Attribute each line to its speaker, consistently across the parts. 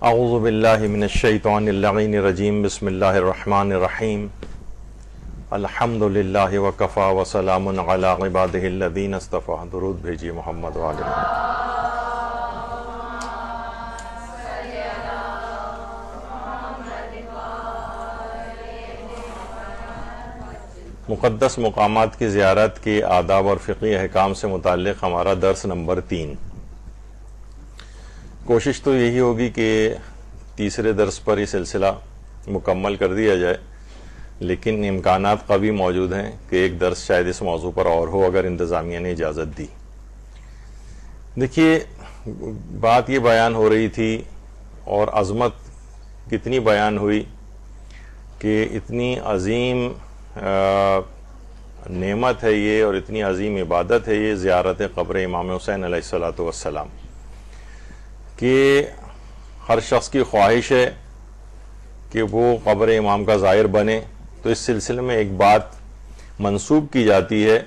Speaker 1: اعوذ باللہ من الشیطان اللعین الرجیم بسم اللہ الرحمن الرحیم الحمد للہ وکفا وسلام علی عبادہ الذین اصطفیٰ. درود بھیجیے محمد و آل محمد. مقدس مقامات کی زیارت کے آداب اور فقہی احکام سے متعلق ہمارا درس نمبر 3. کوشش تو یہی ہوگی کہ تیسرے درس پر یہ سلسلہ مکمل کر دیا جائے، لیکن امکانات قوی موجود ہیں کہ ایک درس شاید اس موضوع پر اور ہو اگر انتظامیہ نے اجازت دی. دیکھیے، بات یہ بیان ہو رہی تھی اور عظمت کتنی بیان ہوئی کہ اتنی عظیم نعمت ہے یہ اور اتنی عظیم عبادت ہے یہ زیارت قبر امام حسین علیہ الصلوۃ والسلام، کہ ہر شخص کی خواہش ہے کہ وہ قبر امام کا زائر بنے. تو اس سلسلے میں ایک بات منسوب کی جاتی ہے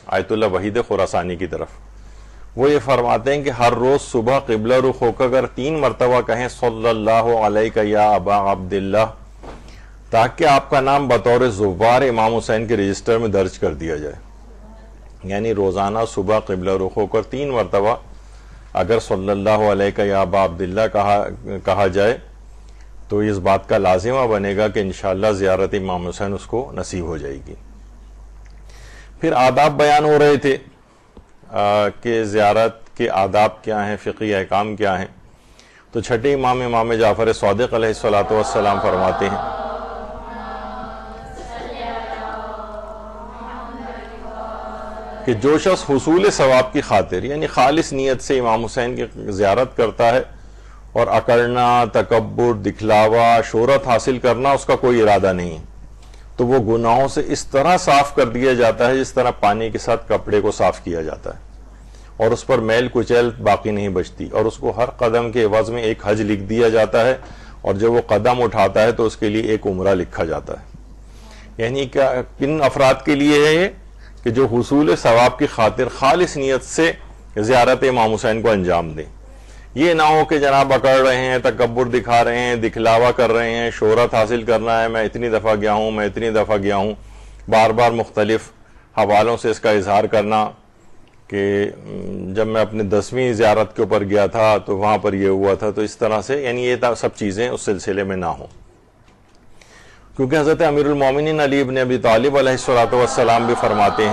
Speaker 1: آیت اللہ وحید خراسانی کی طرف. وہ یہ فرماتے ہیں کہ ہر روز صبح قبلہ رخ ہو کر اگر 3 مرتبہ کہیں صلی اللہ علیہ یا ابا عبداللہ، تاکہ آپ کا نام بطور زوار امام حسین کے رجسٹر میں درج کر دیا جائے. یعنی روزانہ صبح قبلہ رخ ہو کر 3 مرتبہ اگر صلی اللہ علیہ یا ابا عبداللہ کہا جائے تو اس بات کا لازمہ بنے گا کہ انشاءاللہ زیارت امام حسین اس کو نصیب ہو جائے گی. پھر آداب بیان ہو رہے تھے کہ زیارت کے آداب کیا ہیں، فقہی احکام کیا ہیں. تو چھٹے امام جعفر صادق علیہ الصلوۃ والسلام فرماتے ہیں کہ جو شخص حصول ثواب کی خاطر یعنی خالص نیت سے امام حسین کی زیارت کرتا ہے اور اکڑنا، تکبر، دکھلاوا، شہرت حاصل کرنا اس کا کوئی ارادہ نہیں، تو وہ گناہوں سے اس طرح صاف کر دیا جاتا ہے جس طرح پانی کے ساتھ کپڑے کو صاف کیا جاتا ہے، اور اس پر میل کچیل باقی نہیں بچتی، اور اس کو ہر قدم کے عوض میں ایک حج لکھ دیا جاتا ہے، اور جب وہ قدم اٹھاتا ہے تو اس کے لیے ایک عمرہ لکھا جاتا ہے. یعنی کن افراد کے لیے ہے یہ کہ جو حصول ثواب کی خاطر خالص نیت سے زیارت امام حسین کو انجام دیں. یہ نہ ہو کہ جناب اکڑ رہے ہیں، تکبر دکھا رہے ہیں، دکھلاوا کر رہے ہیں، شہرت حاصل کرنا ہے، میں اتنی دفعہ گیا ہوں، میں اتنی دفعہ گیا ہوں، بار بار مختلف حوالوں سے اس کا اظہار کرنا کہ جب میں اپنے 10ویں زیارت کے اوپر گیا تھا تو وہاں پر یہ ہوا تھا. تو اس طرح سے یعنی یہ سب چیزیں اس سلسلے میں نہ ہوں، کیونکہ حضرت امیر المومنین علی ابن ابی طالب علیہ الصلوۃ والسلام بھی فرماتے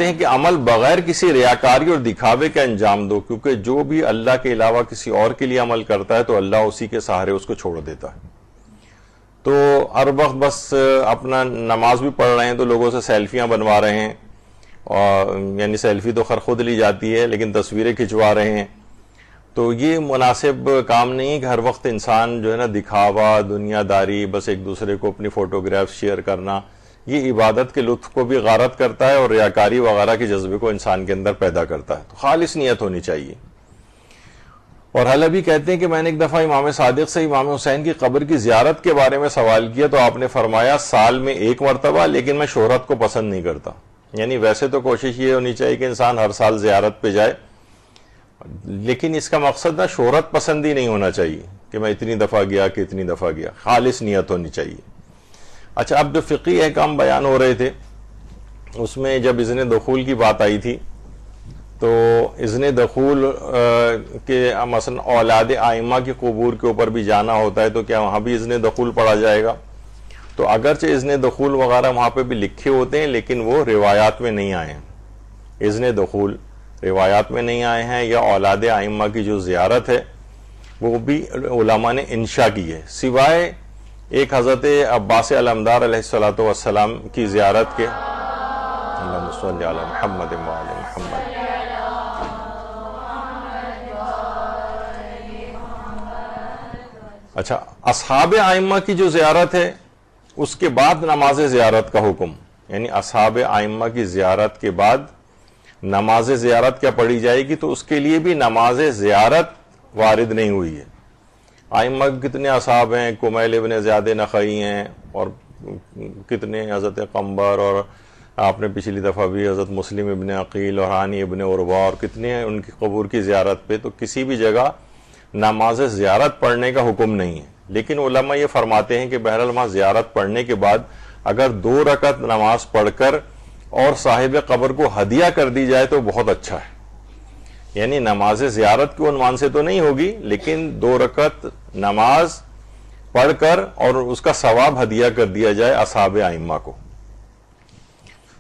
Speaker 1: ہیں کہ عمل بغیر کسی ریاکاری اور دکھاوے کے انجام دو، کیونکہ جو بھی اللہ کے علاوہ کسی اور کے لیے عمل کرتا ہے تو اللہ اسی کے سہارے اس کو چھوڑ دیتا ہے. تو ہر وقت بس اپنا نماز بھی پڑھ رہے ہیں تو لوگوں سے سیلفیاں بنوا رہے ہیں، اور یعنی سیلفی تو خود لی جاتی ہے لیکن تصویریں کھنچوا رہے ہیں. تو یہ مناسب کام نہیں کہ ہر وقت انسان جو ہے نا دکھاوا، دنیا داری، بس ایک دوسرے کو اپنی فوٹوگراف شیئر کرنا، یہ عبادت کے لطف کو بھی غارت کرتا ہے اور ریاکاری وغیرہ کے جذبے کو انسان کے اندر پیدا کرتا ہے. تو خالص نیت ہونی چاہیے. اور حلبی کہتے ہیں کہ میں نے ایک دفعہ امام صادق سے امام حسین کی قبر کی زیارت کے بارے میں سوال کیا تو آپ نے فرمایا سال میں 1 مرتبہ، لیکن میں شہرت کو پسند نہیں کرتا. یعنی ویسے تو کوشش یہ ہونی چاہیے کہ انسان ہر سال زیارت پہ جائے، لیکن اس کا مقصد نہ شہرت پسندی نہیں ہونا چاہیے کہ میں اتنی دفعہ گیا کہ اتنی دفعہ گیا. خالص نیت ہونی چاہیے. اچھا، اب جو فقہی احکام بیان ہو رہے تھے اس میں جب اذن دخول کی بات آئی تھی تو اذن دخول کے مثلا اولاد ائمہ کی قبور کے اوپر بھی جانا ہوتا ہے، تو کیا وہاں بھی اذن دخول پڑھا جائے گا؟ تو اگرچہ اذن دخول وغیرہ وہاں پہ بھی لکھے ہوتے ہیں لیکن وہ روایات میں نہیں آئے ہیں. اذن دخول روایات میں نہیں آئے ہیں، یا اولاد ائمہ کی جو زیارت ہے وہ بھی علماء نے انشاء کی ہے، سوائے ایک حضرت عباس علمدار علیہ الصلوۃ والسلام کی زیارت کے. اللہم صلی علی محمد و علی محمد. اچھا، اصحاب ائمہ کی جو زیارت ہے اس کے بعد نماز زیارت کا حکم، یعنی اصحاب ائمہ کی زیارت کے بعد نماز زیارت کیا پڑھی جائے گی، تو اس کے لیے بھی نماز زیارت وارد نہیں ہوئی ہے. ائمہ کتنے اصحاب ہیں، کمیل ابن زیاد نخعی ہیں، اور کتنے حضرت قنبر اور آپ نے پچھلی دفعہ بھی حضرت مسلم ابن عقیل اور ہانی ابن عروہ اور کتنے ہیں ان کی قبور کی زیارت پہ، تو کسی بھی جگہ نماز زیارت پڑھنے کا حکم نہیں ہے، لیکن علماء یہ فرماتے ہیں کہ بہرحال وہاں زیارت پڑھنے کے بعد اگر 2 رکعت نماز پڑھ کر اور صاحب قبر کو ہدیہ کر دی جائے تو بہت اچھا ہے. یعنی نماز زیارت کے عنوان سے تو نہیں ہوگی، لیکن 2 رکعت نماز پڑھ کر اور اس کا ثواب ہدیہ کر دیا جائے اصحاب ائمہ کو.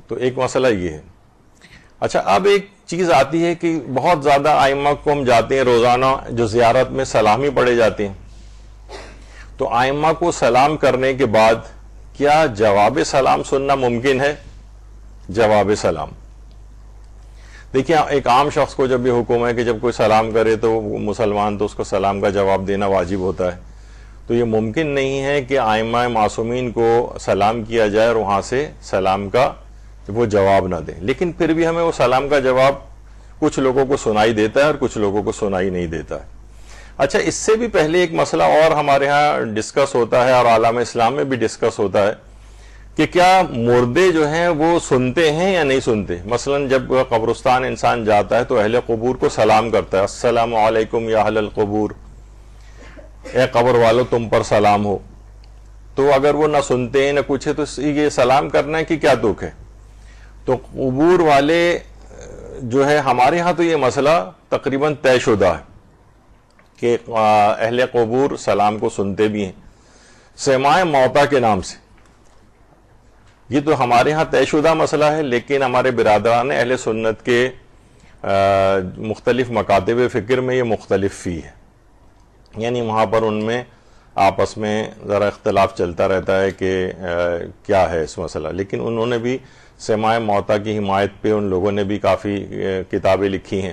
Speaker 1: تو ایک مسئلہ یہ ہے. اچھا، اب ایک چیز آتی ہے کہ بہت زیادہ ائمہ کو ہم جاتے ہیں روزانہ جو زیارت میں سلامی پڑھے جاتے ہیں، تو ائمہ کو سلام کرنے کے بعد کیا جواب سلام سننا ممکن ہے؟ جواب سلام، دیکھیں ایک عام شخص کو جب یہ حکم ہے کہ جب کوئی سلام کرے تو مسلمان تو اس کو سلام کا جواب دینا واجب ہوتا ہے، تو یہ ممکن نہیں ہے کہ ائمہ معصومین کو سلام کیا جائے اور وہاں سے سلام کا وہ جواب نہ دیں. لیکن پھر بھی ہمیں وہ سلام کا جواب کچھ لوگوں کو سنائی دیتا ہے اور کچھ لوگوں کو سنائی نہیں دیتا ہے. اچھا، اس سے بھی پہلے ایک مسئلہ اور ہمارے ہاں ڈسکس ہوتا ہے اور عالم اسلام میں بھی ڈسکس ہوتا ہے کہ کیا مردے جو ہیں وہ سنتے ہیں یا نہیں سنتے. مثلا جب قبرستان انسان جاتا ہے تو اہل قبور کو سلام کرتا ہے، السلام علیکم یا اہل القبور، اے قبر والو تم پر سلام ہو. تو اگر وہ نہ سنتے ہیں نہ کچھ ہے تو یہ سلام کرنا کی کیا دکھ ہے؟ تو قبور والے جو ہے ہمارے ہاں تو یہ مسئلہ تقریباً طے شدہ ہے کہ اہل قبور سلام کو سنتے بھی ہیں سماع موتا کے نام سے. یہ تو ہمارے ہاں طے شدہ مسئلہ ہے، لیکن ہمارے برادران اہل سنت کے مختلف مکاتب فکر میں یہ مختلف فی ہے. یعنی وہاں پر ان میں آپس میں ذرا اختلاف چلتا رہتا ہے کہ کیا ہے اس مسئلہ. لیکن انہوں نے بھی سماع موتا کی حمایت پہ ان لوگوں نے بھی کافی کتابیں لکھی ہیں،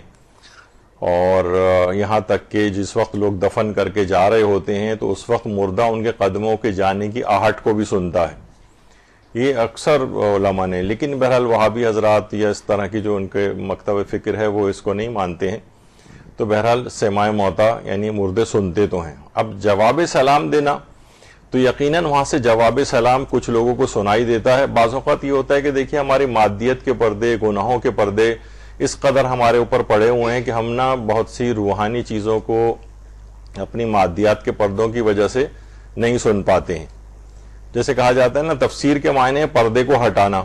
Speaker 1: اور یہاں تک کہ جس وقت لوگ دفن کر کے جا رہے ہوتے ہیں تو اس وقت مردہ ان کے قدموں کے جانے کی آہٹ کو بھی سنتا ہے. یہ اکثر علماء نے، لیکن بہرحال وہابی حضرات یا اس طرح کی جو ان کے مکتب فکر ہے وہ اس کو نہیں مانتے ہیں. تو بہرحال سماع موتا یعنی مردے سنتے تو ہیں. اب جواب سلام دینا تو یقیناً وہاں سے جواب سلام کچھ لوگوں کو سنائی دیتا ہے. بعض اوقات یہ ہوتا ہے کہ دیکھیے ہماری مادیت کے پردے، گناہوں کے پردے اس قدر ہمارے اوپر پڑے ہوئے ہیں کہ ہم نہ بہت سی روحانی چیزوں کو اپنی مادیات کے پردوں کی وجہ سے نہیں سن پاتے ہیں. جیسے کہا جاتا ہے نا تفسیر کے معنی ہے پردے کو ہٹانا.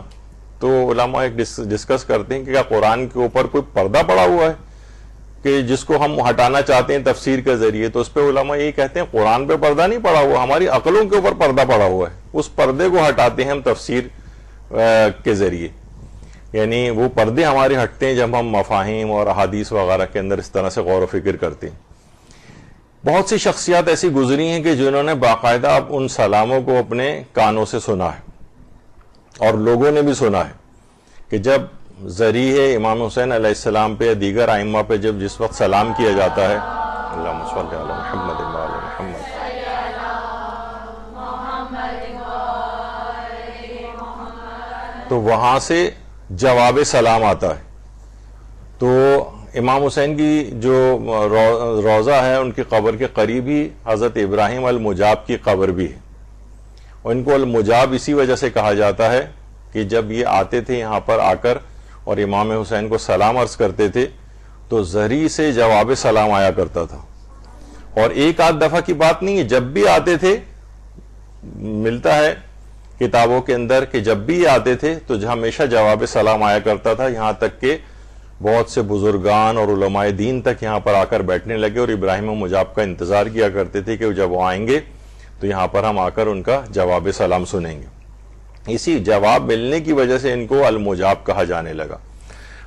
Speaker 1: تو علماء ایک ڈسکس کرتے ہیں کہ کیا قرآن کے اوپر کوئی پردہ پڑا ہوا ہے کہ جس کو ہم ہٹانا چاہتے ہیں تفسیر کے ذریعے؟ تو اس پہ علماء یہی کہتے ہیں قرآن پہ پردہ نہیں پڑا ہوا، ہماری عقلوں کے اوپر پردہ پڑا ہوا ہے. اس پردے کو ہٹاتے ہیں ہم تفسیر کے ذریعے. یعنی وہ پردے ہمارے ہٹتے ہیں جب ہم مفاہیم اور احادیث وغیرہ کے اندر اس طرح سے غور و فکر کرتے ہیں. بہت سی شخصیات ایسی گزری ہیں کہ جنہوں نے باقاعدہ ان سلاموں کو اپنے کانوں سے سنا ہے اور لوگوں نے بھی سنا ہے کہ جب ذریعہ امام حسین علیہ السلام پہ دیگر ائمہ پہ جس وقت سلام کیا جاتا ہے، اللہم صلی علی محمد و علی محمد، تو وہاں سے جواب سلام آتا ہے. تو امام حسین کی جو روضہ ہے ان کی قبر کے قریب ہی حضرت ابراہیم المجاب کی قبر بھی ہے. اور ان کو المجاب اسی وجہ سے کہا جاتا ہے کہ جب یہ آتے تھے یہاں پر آ کر اور امام حسین کو سلام عرض کرتے تھے تو زری سے جواب سلام آیا کرتا تھا. اور ایک آدھ دفعہ کی بات نہیں ہے، جب بھی آتے تھے، ملتا ہے کتابوں کے اندر کہ جب بھی آتے تھے تو ہمیشہ جواب سلام آیا کرتا تھا. یہاں تک کہ بہت سے بزرگان اور علماء دین تک یہاں پر آ کر بیٹھنے لگے اور ابراہیم مجاب کا انتظار کیا کرتے تھے کہ جب وہ آئیں گے تو یہاں پر ہم آ کر ان کا جواب سلام سنیں گے. اسی جواب ملنے کی وجہ سے ان کو المجاب کہا جانے لگا.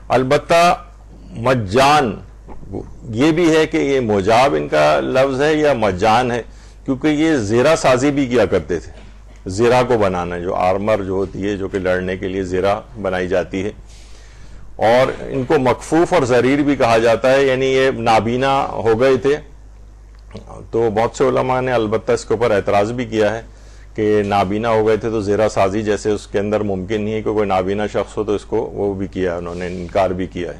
Speaker 1: البتہ مجان یہ بھی ہے کہ یہ مجاب ان کا لفظ ہے یا مجان ہے، کیونکہ یہ زیرہ سازی بھی کیا کرتے تھے. زیرہ کو بنانا، جو آرمر جو ہوتی ہے جو کہ لڑنے کے لیے زیرہ بنائی جاتی ہے، اور ان کو مکفوف اور ضریر بھی کہا جاتا ہے. یعنی یہ نابینا ہو گئے تھے. تو بہت سے علماء نے البتہ اس کے اوپر اعتراض بھی کیا ہے کہ نابینا ہو گئے تھے تو زیرہ سازی جیسے اس کے اندر ممکن نہیں ہے کہ کوئی نابینا شخص ہو، تو اس کو وہ بھی کیا، انہوں نے انکار بھی کیا ہے.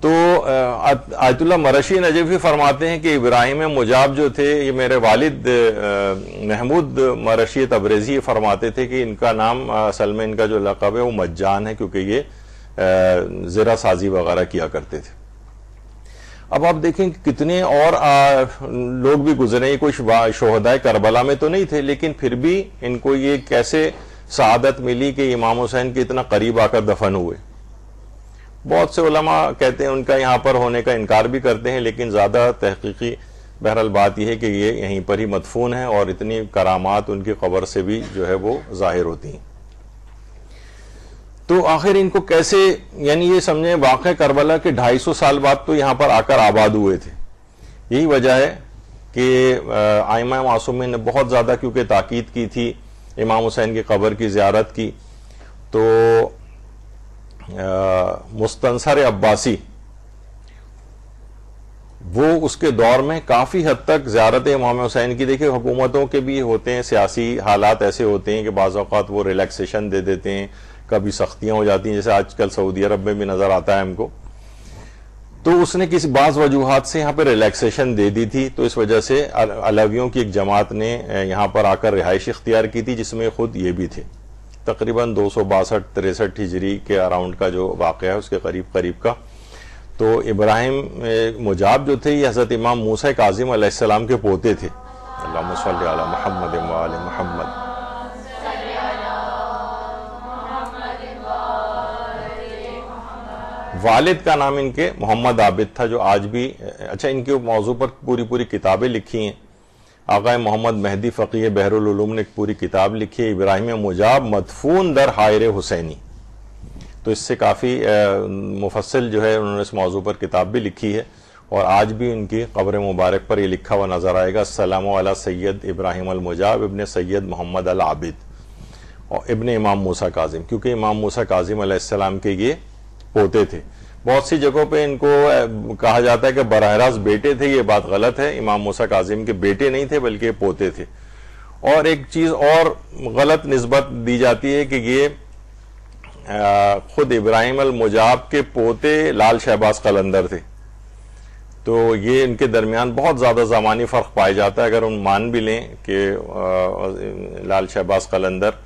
Speaker 1: تو آیت اللہ مرشی نجفی فرماتے ہیں کہ ابراہیم مجاب جو تھے، یہ میرے والد محمود مرشی تبریزی فرماتے تھے کہ ان کا نام اصل میں ان کا جو لقب ہے وہ مجان ہے، کیونکہ یہ زرہ سازی وغیرہ کیا کرتے تھے۔ اب آپ دیکھیں کہ کتنے اور لوگ بھی گزرے، یہ کوئی شہدائے کربلا میں تو نہیں تھے، لیکن پھر بھی ان کو یہ کیسے سعادت ملی کہ امام حسین کے اتنا قریب آ کر دفن ہوئے۔ بہت سے علماء کہتے ہیں ان کا یہاں پر ہونے کا انکار بھی کرتے ہیں، لیکن زیادہ تحقیقی بہرحال بات یہ ہے کہ یہ یہیں پر ہی مدفون ہیں، اور اتنی کرامات ان کی قبر سے بھی جو ہے وہ ظاہر ہوتی ہیں۔ تو آخر ان کو کیسے، یعنی یہ سمجھیں واقع کربلا کے 250 سال بعد تو یہاں پر آ کر آباد ہوئے تھے۔ یہی وجہ ہے کہ ائمہ معصومین نے بہت زیادہ کیونکہ تاکید کی تھی امام حسین کی قبر کی زیارت کی، تو مستنصر عباسی وہ اس کے دور میں کافی حد تک زیارت امام حسین کی، دیکھیں حکومتوں کے بھی ہوتے ہیں، سیاسی حالات ایسے ہوتے ہیں کہ بعض اوقات وہ ریلیکسیشن دے دیتے ہیں، کبھی سختیاں ہو جاتی ہیں، جیسے آج کل سعودی عرب میں بھی نظر آتا ہے ہم کو۔ تو اس نے کسی بعض وجوہات سے یہاں پہ ریلیکسیشن دے دی تھی، تو اس وجہ سے علویوں کی ایک جماعت نے یہاں پر آ کر رہائش اختیار کی تھی، جس میں خود یہ بھی تھے۔ تقریباً 262-63 ہجری کے اراؤنڈ کا جو واقعہ ہے اس کے قریب کا۔ تو ابراہیم مجاب جو تھے یہ حضرت امام موسیٰ کاظم علیہ السلام کے پوتے تھے۔ اللہم صلی علی محمد و آل محمد۔ والد کا نام ان کے محمد عابد تھا، جو آج بھی اچھا ان کے موضوع پر پوری کتابیں لکھی ہیں۔ آقا محمد مہدی فقیہ بحر العلوم نے ایک پوری کتاب لکھی ہے، ابراہیم مجاب مدفون در حائر حسینی، تو اس سے کافی مفصل جو ہے انہوں نے اس موضوع پر کتاب بھی لکھی ہے، اور آج بھی ان کی قبر مبارک پر یہ لکھا ہوا نظر آئے گا، السلام علی سید ابراہیم المجاب ابن سید محمد العابد اور ابن امام موسیٰ کاظم، کیونکہ امام موسیٰ کاظم علیہ السلام کے یہ پوتے تھے۔ بہت سی جگہوں پہ ان کو کہا جاتا ہے کہ براہ راست بیٹے تھے، یہ بات غلط ہے، امام موسیٰ کاظم کے بیٹے نہیں تھے بلکہ پوتے تھے۔ اور ایک چیز اور غلط نسبت دی جاتی ہے کہ یہ خود ابراہیم المجاب کے پوتے لال شہباز قلندر تھے، تو یہ ان کے درمیان بہت زیادہ زمانی فرق پایا جاتا ہے۔ اگر ان مان بھی لیں کہ لال شہباز قلندر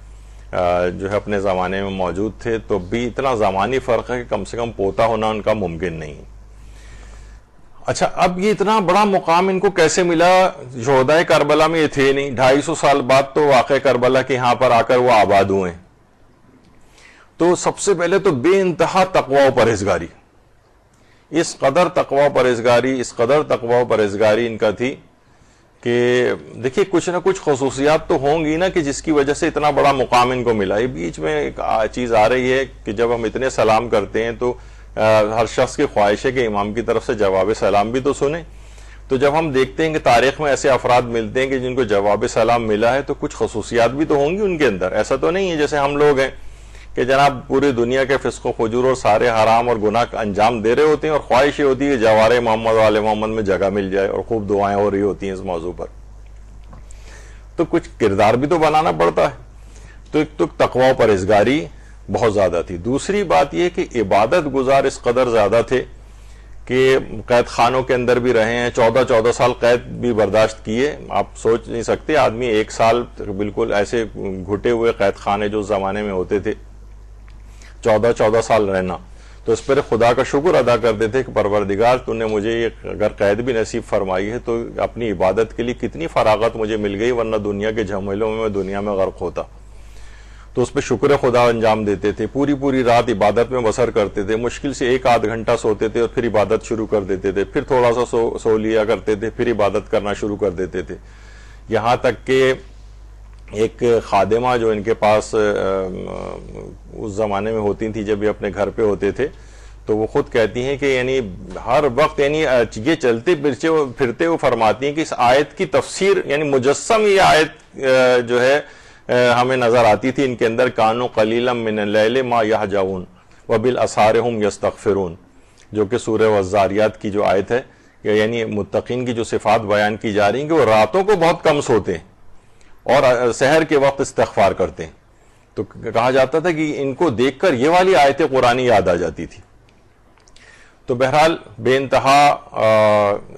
Speaker 1: جو ہے اپنے زمانے میں موجود تھے، تو بھی اتنا زمانی فرق ہے کہ کم سے کم پوتا ہونا ان کا ممکن نہیں۔ اچھا، اب یہ اتنا بڑا مقام ان کو کیسے ملا؟ شہدائے کربلا میں یہ تھے نہیں، 250 سال بعد تو واقع کربلا کے یہاں پر آ کر وہ آباد ہوئے۔ تو سب سے پہلے تو بے انتہا تقوی و پرہیزگاری، اس قدر تقوی و پرہیزگاری ان کا تھی کہ دیکھیے کچھ نہ کچھ خصوصیات تو ہوں گی نا کہ جس کی وجہ سے اتنا بڑا مقام ان کو ملا۔ یہ بیچ میں ایک چیز آ رہی ہے کہ جب ہم اتنے سلام کرتے ہیں تو ہر شخص کی خواہش ہے کہ امام کی طرف سے جواب سلام بھی تو سنیں۔ تو جب ہم دیکھتے ہیں کہ تاریخ میں ایسے افراد ملتے ہیں کہ جن کو جواب سلام ملا ہے، تو کچھ خصوصیات بھی تو ہوں گی ان کے اندر۔ ایسا تو نہیں ہے جیسے ہم لوگ ہیں کہ جناب پوری دنیا کے فسق و فجور اور سارے حرام اور گناہ انجام دے رہے ہوتے ہیں، اور خواہش یہ ہوتی ہے کہ جوار محمد و آل محمد میں جگہ مل جائے، اور خوب دعائیں ہو رہی ہوتی ہیں اس موضوع پر۔ تو کچھ کردار بھی تو بنانا پڑتا ہے۔ تو ایک تو تقوی و پرہیزگاری بہت زیادہ تھی۔ دوسری بات یہ کہ عبادت گزار اس قدر زیادہ تھے کہ قید خانوں کے اندر بھی رہے ہیں، 14 سال قید بھی برداشت کیے۔ آپ سوچ نہیں سکتے آدمی 1 سال بالکل ایسے گھٹے ہوئے قید خانے جو زمانے میں ہوتے تھے، 14 سال رہنا، تو اس پر خدا کا شکر ادا کرتے تھے کہ پروردگار تو نے مجھے یہ اگر قید بھی نصیب فرمائی ہے تو اپنی عبادت کے لیے کتنی فراغت مجھے مل گئی، ورنہ دنیا کے جھمیلوں میں دنیا میں غرق ہوتا۔ تو اس پہ شکر خدا انجام دیتے تھے، پوری رات عبادت میں بسر کرتے تھے، مشکل سے 1-8 گھنٹہ سوتے تھے اور پھر عبادت شروع کر دیتے تھے، پھر تھوڑا سا سو لیا کرتے تھے، پھر عبادت کرنا شروع کر دیتے تھے۔ یہاں تک کہ ایک خادمہ جو ان کے پاس اس زمانے میں ہوتی تھی جب یہ اپنے گھر پہ ہوتے تھے، تو وہ خود کہتی ہیں کہ یعنی ہر وقت یعنی یہ چلتے پھرتے وہ فرماتی ہیں کہ اس آیت کی تفسیر یعنی مجسم یہ آیت جو ہے ہمیں نظر آتی تھی ان کے اندر، کانوا قلیلا من اللیل ما یہجعون وبالاسحار هم یستغفرون، جو کہ سورہ والذاریات کی جو آیت ہے، یعنی متقین کی جو صفات بیان کی جا رہی ہیں کہ وہ راتوں کو بہت کم سوتے ہیں اور سحر کے وقت استغفار کرتے ہیں۔ تو کہا جاتا تھا کہ ان کو دیکھ کر یہ والی آیت قرآنی یاد آ جاتی تھی۔ تو بہرحال بے انتہا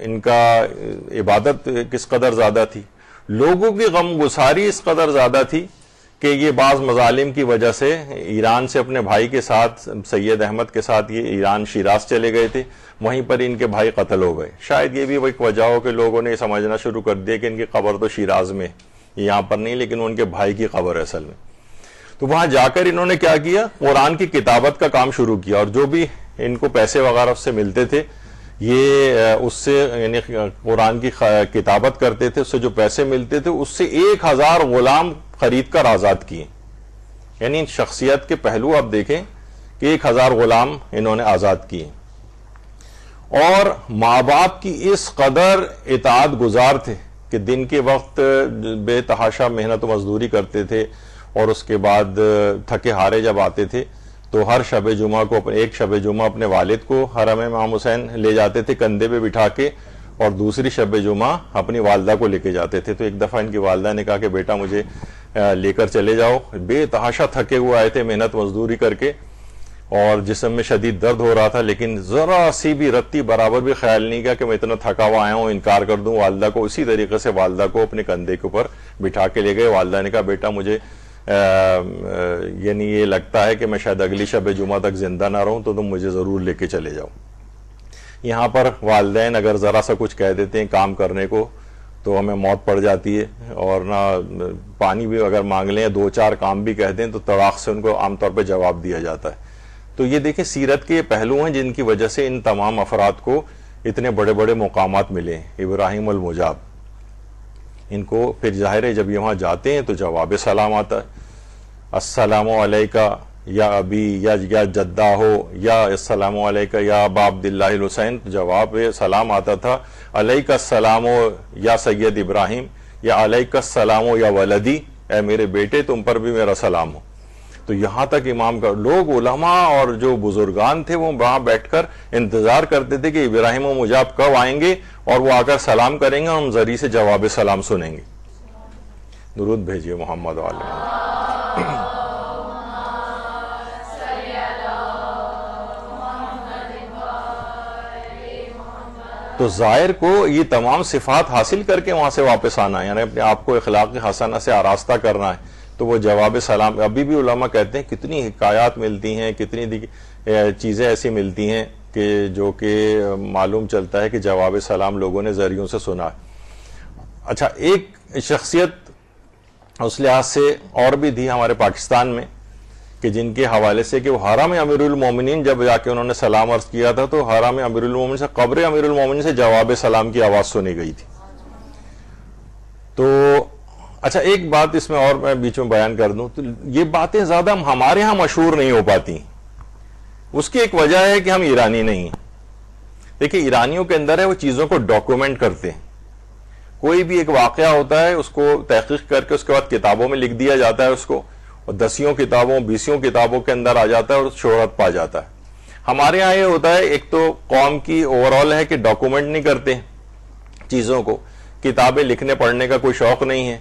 Speaker 1: ان کا عبادت کس قدر زیادہ تھی، لوگوں کی غم گساری اس قدر زیادہ تھی کہ یہ بعض مظالم کی وجہ سے ایران سے اپنے بھائی کے ساتھ، سید احمد کے ساتھ، یہ ایران شیراز چلے گئے تھے، وہیں پر ان کے بھائی قتل ہو گئے. شاید یہ بھی وہ ایک وجہ ہو کہ لوگوں نے سمجھنا شروع کر دیا کہ ان کی قبر تو شیراز میں، یہاں پر نہیں، لیکن ان کے بھائی کی قبر ہے اصل میں. تو وہاں جا کر انہوں نے کیا کیا، قرآن کی کتابت کا کام شروع کیا، اور جو بھی ان کو پیسے وغیرہ اس سے ملتے تھے یہ اس سے یعنی قرآن کی کتابت کرتے تھے، اس سے جو پیسے ملتے تھے اس سے 1000 غلام خرید کر آزاد کیے. یعنی شخصیت کے پہلو آپ دیکھیں کہ 1000 غلام انہوں نے آزاد کیے، اور ماں باپ کی اس قدر اطاعت گزار تھے کہ دن کے وقت بے تحاشا محنت و مزدوری کرتے تھے، اور اس کے بعد تھکے ہارے جب آتے تھے تو ہر شب جمعہ کو ایک شب جمعہ اپنے والد کو حرم امام حسین لے جاتے تھے کندھے پہ بٹھا کے، اور دوسری شب جمعہ اپنی والدہ کو لے کے جاتے تھے. تو ایک دفعہ ان کی والدہ نے کہا کہ بیٹا مجھے لے کر چلے جاؤ. بے تحاشا تھکے ہوئے آئے تھے محنت مزدوری کر کے، اور جسم میں شدید درد ہو رہا تھا، لیکن ذرا سی بھی رتی برابر بھی خیال نہیں کیا کہ میں اتنا تھکا ہوا آیا ہوں انکار کر دوں والدہ کو. اسی طریقے سے والدہ کو اپنے کندھے کے اوپر بٹھا کے لے گئے. والدہ نے کہا بیٹا مجھے یعنی یہ لگتا ہے کہ میں شاید اگلی شب جمعہ تک زندہ نہ رہوں، تو تم مجھے ضرور لے کے چلے جاؤ. یہاں پر والدین اگر ذرا سا کچھ کہہ دیتے ہیں کام کرنے کو تو ہمیں موت پڑ جاتی ہے، اور نہ پانی بھی اگر مانگ لیں 2-4 کام بھی کہہ دیں تو طلاق سے ان کو عام طور پہ جواب دیا جاتا ہے. تو یہ دیکھیں سیرت کے پہلو ہیں جن کی وجہ سے ان تمام افراد کو اتنے بڑے بڑے مقامات ملے ہیں. ابراہیم المجاب، ان کو پھر ظاہر ہے جب یہ وہاں جاتے ہیں تو جواب سلام آتا ہے، السلام علیکہ یا ابی یا جدہ ہو، یا السلام علیکہ یا ابا عبداللہ الحسین، تو جواب سلام آتا تھا علیکہ السلام یا سید ابراہیم، یا علیکہ السلام یا ولدی، اے میرے بیٹے تم پر بھی میرا سلام ہو. تو یہاں تک امام کا لوگ علماء اور جو بزرگان تھے وہ وہاں بیٹھ کر انتظار کرتے تھے کہ ابراہیم و مجاب کب آئیں گے اور وہ آ کر سلام کریں گے، ہم ذریعے سے جواب سلام سنیں گے. درود بھیجیے محمد علیہ. تو زائر کو یہ تمام صفات حاصل کر کے وہاں سے واپس آنا ہے، یعنی اپنے آپ کو اخلاق حسنہ سے آراستہ کرنا ہے، تو وہ جواب سلام. ابھی بھی علماء کہتے ہیں کتنی حکایات ملتی ہیں، کتنی چیزیں ایسی ملتی ہیں کہ جو کہ معلوم چلتا ہے کہ جواب سلام لوگوں نے ذریعوں سے سنا ہے. اچھا، ایک شخصیت اس لحاظ سے اور بھی تھی ہمارے پاکستان میں کہ جن کے حوالے سے کہ وہ حرم امیر المومنین جب جا کے انہوں نے سلام عرض کیا تھا تو حرم امیر المومنین سے، قبر امیر المومنین سے جواب سلام کی آواز سنی گئی تھی. تو اچھا ایک بات اس میں اور میں بیچ میں بیان کر دوں، تو یہ باتیں زیادہ ہمارے ہاں مشہور نہیں ہو پاتی. اس کی ایک وجہ ہے کہ ہم ایرانی نہیں ہیں. دیکھیں ایرانیوں کے اندر ہے وہ چیزوں کو ڈاکومنٹ کرتے ہیں. کوئی بھی ایک واقعہ ہوتا ہے اس کو تحقیق کر کے اس کے بعد کتابوں میں لکھ دیا جاتا ہے اس کو، اور 10 کتابوں 20 کتابوں کے اندر آ جاتا ہے اور شہرت پا جاتا ہے. ہمارے ہاں یہ ہوتا ہے ایک تو قوم کی اوور آل ہے کہ ڈاکومنٹ نہیں کرتے چیزوں کو، کتابیں لکھنے پڑھنے کا کوئی شوق نہیں ہے،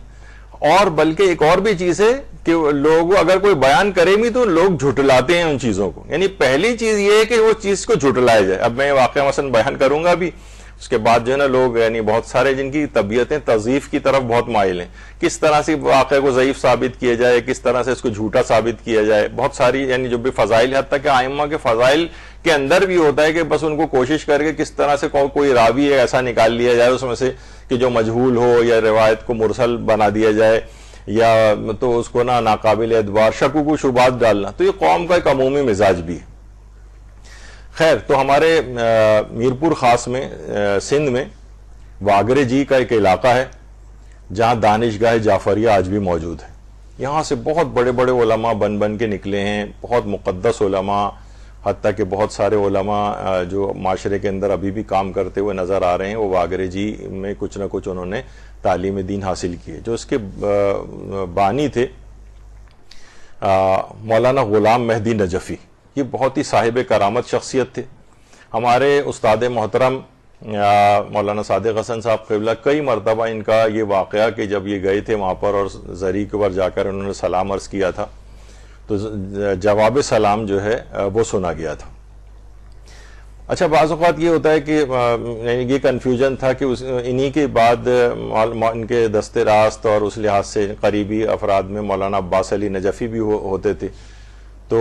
Speaker 1: اور بلکہ ایک اور بھی چیز ہے کہ لوگ اگر کوئی بیان کرے بھی تو لوگ جھٹلاتے ہیں ان چیزوں کو. یعنی پہلی چیز یہ ہے کہ وہ چیز کو جھٹلایا جائے. اب میں واقعہ مثلا بیان کروں گا بھی، اس کے بعد جو ہے نا لوگ یعنی بہت سارے جن کی طبیعتیں تضعیف کی طرف بہت مائل ہیں، کس طرح سے واقعے کو ضعیف ثابت کیا جائے، کس طرح سے اس کو جھوٹا ثابت کیا جائے. بہت ساری یعنی جو بھی فضائل، حتیٰ کہ ائمہ کے فضائل کے اندر بھی ہوتا ہے کہ بس ان کو کوشش کر کے کس طرح سے کوئی راوی ہے ایسا نکال لیا جائے اس میں سے کہ جو مجہول ہو، یا روایت کو مرسل بنا دیا جائے، یا تو اس کو ناقابل اعتبار، شکوک و شبہات ڈالنا. تو یہ قوم کا ایک عمومی مزاج بھی ہے. خیر، تو ہمارے میرپور خاص میں سندھ میں واگرے جی کا ایک علاقہ ہے جہاں دانشگاہ جعفریہ آج بھی موجود ہے. یہاں سے بہت بڑے بڑے علماء بن کے نکلے ہیں، بہت مقدس علماء، حتیٰ کہ بہت سارے علماء جو معاشرے کے اندر ابھی بھی کام کرتے ہوئے نظر آ رہے ہیں وہ واگرے جی میں کچھ نہ کچھ انہوں نے تعلیم دین حاصل کی ہے. جو اس کے بانی تھے مولانا غلام مہدی نجفی، یہ بہت ہی صاحب کرامت شخصیت تھے. ہمارے استاد محترم مولانا صادق حسن صاحب قبلہ کئی مرتبہ ان کا یہ واقعہ کہ جب یہ گئے تھے وہاں پر اور زری کے اوپر جا کر انہوں نے سلام عرض کیا تھا تو جواب سلام جو ہے وہ سنا گیا تھا. اچھا بعض اوقات یہ ہوتا ہے کہ یہ کنفیوژن تھا کہ انہی کے بعد ان کے دست راست اور اس لحاظ سے قریبی افراد میں مولانا عباس علی نجفی بھی ہوتے تھے. تو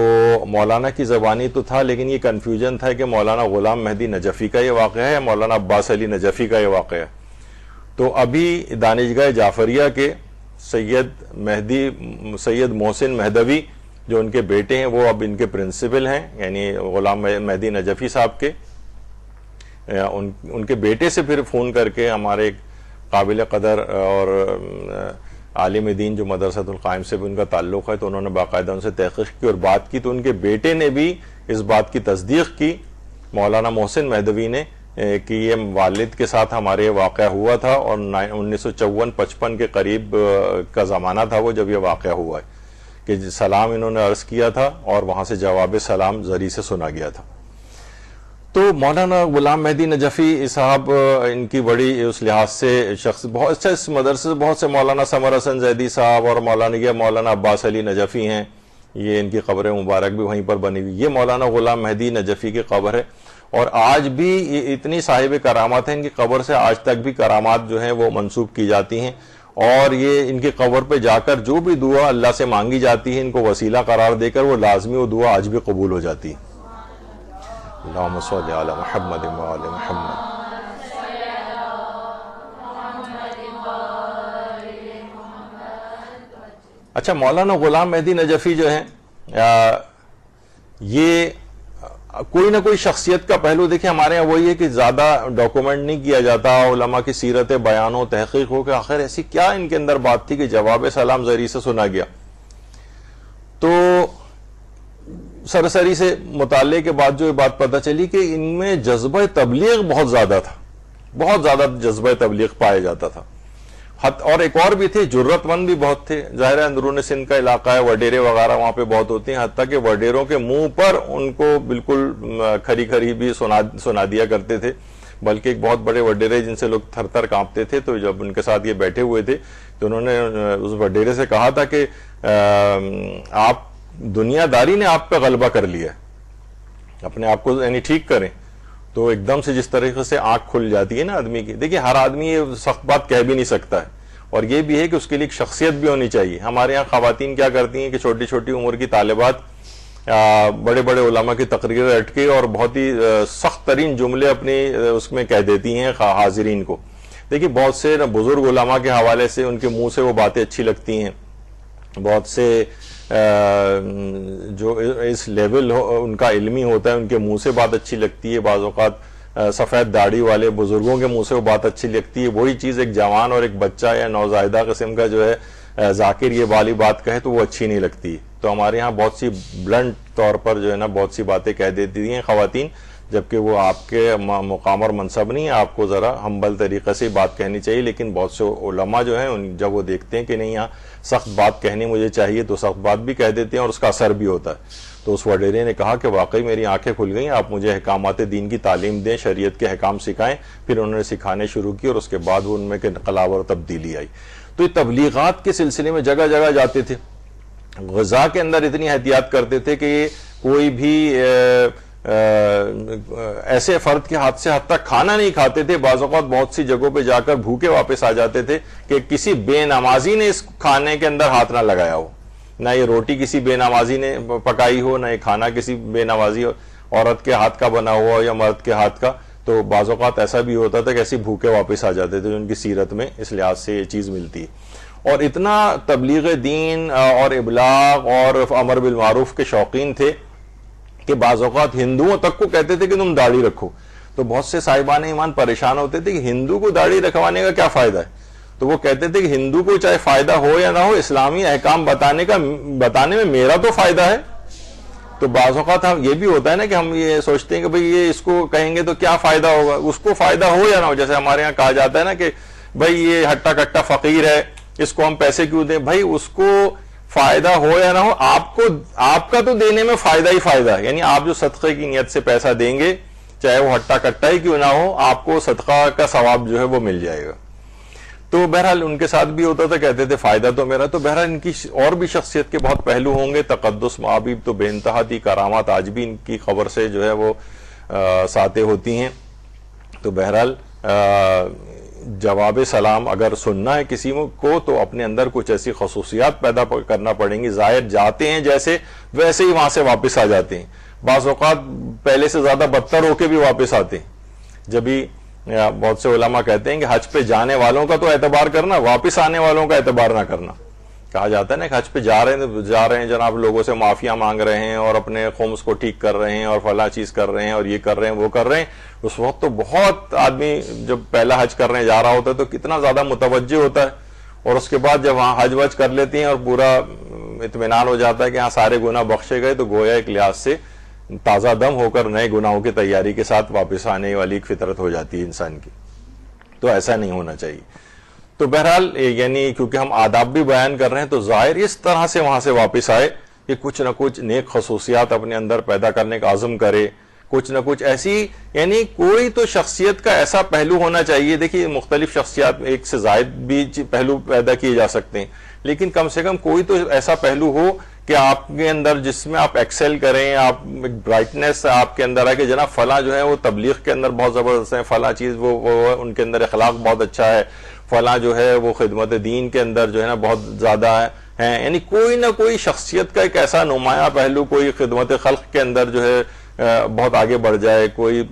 Speaker 1: مولانا کی زبانی تو تھا لیکن یہ کنفیوژن تھا کہ مولانا غلام مہدی نجفی کا یہ واقعہ ہے یا مولانا عباس علی نجفی کا یہ واقعہ ہے. تو ابھی دانشگاہ جعفریہ کے سید محسن مہدوی جو ان کے بیٹے ہیں وہ اب ان کے پرنسپل ہیں, یعنی غلام مہدی نجفی صاحب کے ان کے بیٹے سے پھر فون کر کے ہمارے قابل قدر اور عالم دین جو مدرسۃ القائم سے بھی ان کا تعلق ہے, تو انہوں نے باقاعدہ ان سے تحقیق کی اور بات کی, تو ان کے بیٹے نے بھی اس بات کی تصدیق کی مولانا محسن مہدوی نے کہ یہ والد کے ساتھ ہمارے واقعہ ہوا تھا اور 1954-55 کے قریب کا زمانہ تھا وہ جب یہ واقعہ ہوا ہے کہ سلام انہوں نے عرض کیا تھا اور وہاں سے جواب سلام زری سے سنا گیا تھا. تو مولانا غلام مہدی نجفی صاحب ان کی بڑی اس لحاظ سے شخص بہت اچھا, اس مدرسے سے بہت سے مولانا سمر حسن زیدی صاحب اور مولانا عباس علی نجفی ہیں, یہ ان کی قبر مبارک بھی وہیں پر بنی ہوئی. یہ مولانا غلام مہدی نجفی کی قبر ہے اور آج بھی اتنی صاحب کرامات ہیں, ان کی قبر سے آج تک بھی کرامات جو ہیں وہ منسوب کی جاتی ہیں اور یہ ان کی قبر پہ جا کر جو بھی دعا اللہ سے مانگی جاتی ہے ان کو وسیلہ قرار دے کر وہ لازمی وہ دعا آج بھی قبول ہو جاتی ہے. اللہم صلی علی محمد و آل محمد. اچھا مولانا غلام مہدی نجفی جو ہیں یہ کوئی نہ کوئی شخصیت کا پہلو دیکھیں ہمارے یہاں وہی ہے کہ زیادہ ڈاکومنٹ نہیں کیا جاتا, علماء کی سیرت بیان و تحقیق ہو کہ آخر ایسی کیا ان کے اندر بات تھی کہ جواب سلام زری سے سنا گیا. تو سرسری سے مطالعے کے بعد جو یہ بات پتہ چلی کہ ان میں جذبہ تبلیغ بہت زیادہ تھا, بہت زیادہ جذبہ تبلیغ پایا جاتا تھا. اور ایک اور بھی تھے, جرت مند بھی بہت تھے. ظاہر ہے اندرون سندھ کا علاقہ ہے, وڈیرے وغیرہ وہاں پہ بہت ہوتی ہیں, حتیٰ کہ وڈیروں کے منہ پر ان کو بالکل کھری کھری بھی سنا دیا کرتے تھے. بلکہ ایک بہت بڑے وڈیرے جن سے لوگ تھر تھر کانپتے تھے, تو جب ان کے ساتھ یہ بیٹھے ہوئے تھے تو انہوں نے اس وڈیرے سے کہا تھا کہ آپ دنیا داری نے آپ پہ غلبہ کر لیا, اپنے آپ کو یعنی ٹھیک کریں. تو ایک دم سے جس طریقے سے آنکھ کھل جاتی ہے نا آدمی کی. دیکھیں ہر آدمی یہ سخت بات کہہ بھی نہیں سکتا ہے, اور یہ بھی ہے کہ اس کے لیے ایک شخصیت بھی ہونی چاہیے. ہمارے یہاں خواتین کیا کرتی ہیں کہ چھوٹی چھوٹی عمر کی طالبات بڑے بڑے علماء کی تقریر اٹھ کے اور بہت ہی سخت ترین جملے اپنی اس میں کہہ دیتی ہیں حاضرین کو. دیکھیے بہت سے بزرگ علماء کے حوالے سے ان کے منہ سے وہ باتیں اچھی لگتی ہیں, بہت سے جو اس لیول ان کا علمی ہوتا ہے ان کے منہ سے بات اچھی لگتی ہے. بعض اوقات سفید داڑھی والے بزرگوں کے منہ سے وہ بات اچھی لگتی ہے. وہی چیز ایک جوان اور ایک بچہ یا نوزائیدہ قسم کا جو ہے ذاکر یہ والی بات کہے تو وہ اچھی نہیں لگتی. تو ہمارے یہاں بہت سی بلنٹ طور پر جو ہے نا بہت سی باتیں کہہ دیتی ہیں خواتین, جبکہ وہ آپ کے مقام اور منصب نہیں ہے, آپ کو ذرا ہمبل طریقے سے بات کہنی چاہیے. لیکن بہت سے علماء جو ہیں جب وہ دیکھتے ہیں کہ نہیں یہاں سخت بات کہنی مجھے چاہیے تو سخت بات بھی کہہ دیتے ہیں اور اس کا اثر بھی ہوتا ہے. تو اس وڈیرے نے کہا کہ واقعی میری آنکھیں کھل گئیں, آپ مجھے احکامات دین کی تعلیم دیں, شریعت کے احکام سکھائیں. پھر انہوں نے سکھانے شروع کی اور اس کے بعد وہ ان میں انقلاب اور تبدیلی آئی. تو یہ تبلیغات کے سلسلے میں جگہ جگہ جاتے تھے. غذا کے اندر اتنی احتیاط کرتے تھے کہ کوئی بھی ایسے فرد کے ہاتھ سے حتیٰ کھانا نہیں کھاتے تھے. بعض اوقات بہت سی جگہوں پہ جا کر بھوکے واپس آ جاتے تھے کہ کسی بے نمازی نے اس کھانے کے اندر ہاتھ نہ لگایا ہو, نہ یہ روٹی کسی بے نمازی نے پکائی ہو, نہ یہ کھانا کسی بے نمازی عورت کے ہاتھ کا بنا ہوا یا مرد کے ہاتھ کا. تو بعض اوقات ایسا بھی ہوتا تھا کہ ایسے بھوکے واپس آ جاتے تھے. ان کی سیرت میں اس لحاظ سے یہ چیز ملتی ہے. اور اتنا تبلیغ دین اور ابلاغ اور امر بالمعروف کے شوقین تھے کہ بعض اوقات ہندوؤں تک کو کہتے تھے کہ تم داڑھی رکھو. تو بہت سے صاحبان ایمان پریشان ہوتے تھے کہ ہندو کو داڑھی رکھوانے کا کیا فائدہ ہے. تو وہ کہتے تھے کہ ہندو کو چاہے فائدہ ہو یا نہ ہو, اسلامی احکام بتانے میں میرا تو فائدہ ہے. تو بعض اوقات ہم یہ بھی ہوتا ہے نا کہ ہم یہ سوچتے ہیں کہ بھئی یہ اس کو کہیں گے تو کیا فائدہ ہوگا, اس کو فائدہ ہو یا نہ ہو. جیسے ہمارے یہاں کہا جاتا ہے نا کہ بھئی یہ ہٹا کٹا فقیر ہے, اس کو ہم پیسے کیوں دیں. بھائی اس کو فائدہ ہو یا نہ ہو, آپ کا تو دینے میں فائدہ ہی فائدہ ہے. یعنی آپ جو صدقے کی نیت سے پیسہ دیں گے, چاہے وہ ہٹا کٹا ہی کیوں نہ ہو, آپ کو صدقہ کا ثواب جو ہے وہ مل جائے گا. تو بہرحال ان کے ساتھ بھی ہوتا تھا, کہتے تھے فائدہ تو میرا. تو بہرحال ان کی اور بھی شخصیت کے بہت پہلو ہوں گے. تقدس معابیب تو بے انتہا تھی, کرامات آج بھی ان کی خبر سے جو ہے وہ ساتیں ہوتی ہیں. تو بہرحال جواب سلام اگر سننا ہے کسی کو تو اپنے اندر کچھ ایسی خصوصیات پیدا کرنا پڑیں گی. زائر جاتے ہیں جیسے ویسے ہی وہاں سے واپس آ جاتے ہیں. بعض اوقات پہلے سے زیادہ بدتر ہو کے بھی واپس آتے ہیں. جب بھی بہت سے علماء کہتے ہیں کہ حج پہ جانے والوں کا تو اعتبار کرنا, واپس آنے والوں کا اعتبار نہ کرنا. کہا جاتا ہے نا کہ حج پہ جا رہے ہیں جناب, لوگوں سے معافیاں مانگ رہے ہیں اور اپنے خمس کو ٹھیک کر رہے ہیں اور فلاں چیز کر رہے ہیں اور یہ کر رہے ہیں وہ کر رہے ہیں. اس وقت تو بہت آدمی جب پہلا حج کرنے جا رہا ہوتا ہے تو کتنا زیادہ متوجہ ہوتا ہے, اور اس کے بعد جب وہاں حج وج کر لیتے ہیں اور پورا اطمینان ہو جاتا ہے کہ ہاں سارے گناہ بخشے گئے, تو گویا ایک لحاظ سے تازہ دم ہو کر نئے گناہوں کی تیاری کے ساتھ واپس آنے والی ایک فطرت ہو جاتی ہے انسان کی. تو ایسا نہیں ہونا چاہیے. تو بہرحال یعنی کیونکہ ہم آداب بھی بیان کر رہے ہیں تو ظاہر اس طرح سے وہاں سے واپس آئے کہ کچھ نہ کچھ نیک خصوصیات اپنے اندر پیدا کرنے کا عزم کرے, کچھ نہ کچھ ایسی یعنی کوئی تو شخصیت کا ایسا پہلو ہونا چاہیے. دیکھیے مختلف شخصیات ایک سے زائد بھی پہلو پیدا کیے جا سکتے ہیں, لیکن کم سے کم کوئی تو ایسا پہلو ہو کہ آپ کے اندر جس میں آپ ایکسل کریں, آپ ایک برائٹنس آپ کے اندر ہے کہ جناب فلاں جو ہے وہ تبلیغ کے اندر بہت زبردست ہے, فلاں چیز وہ ان کے اندر اخلاق بہت اچھا ہے, فلاں جو ہے وہ خدمت دین کے اندر جو ہے نا بہت زیادہ ہے. یعنی کوئی نہ کوئی شخصیت کا ایک ایسا نمایاں پہلو, کوئی خدمت خلق کے اندر جو ہے بہت آگے بڑھ جائے, کوئی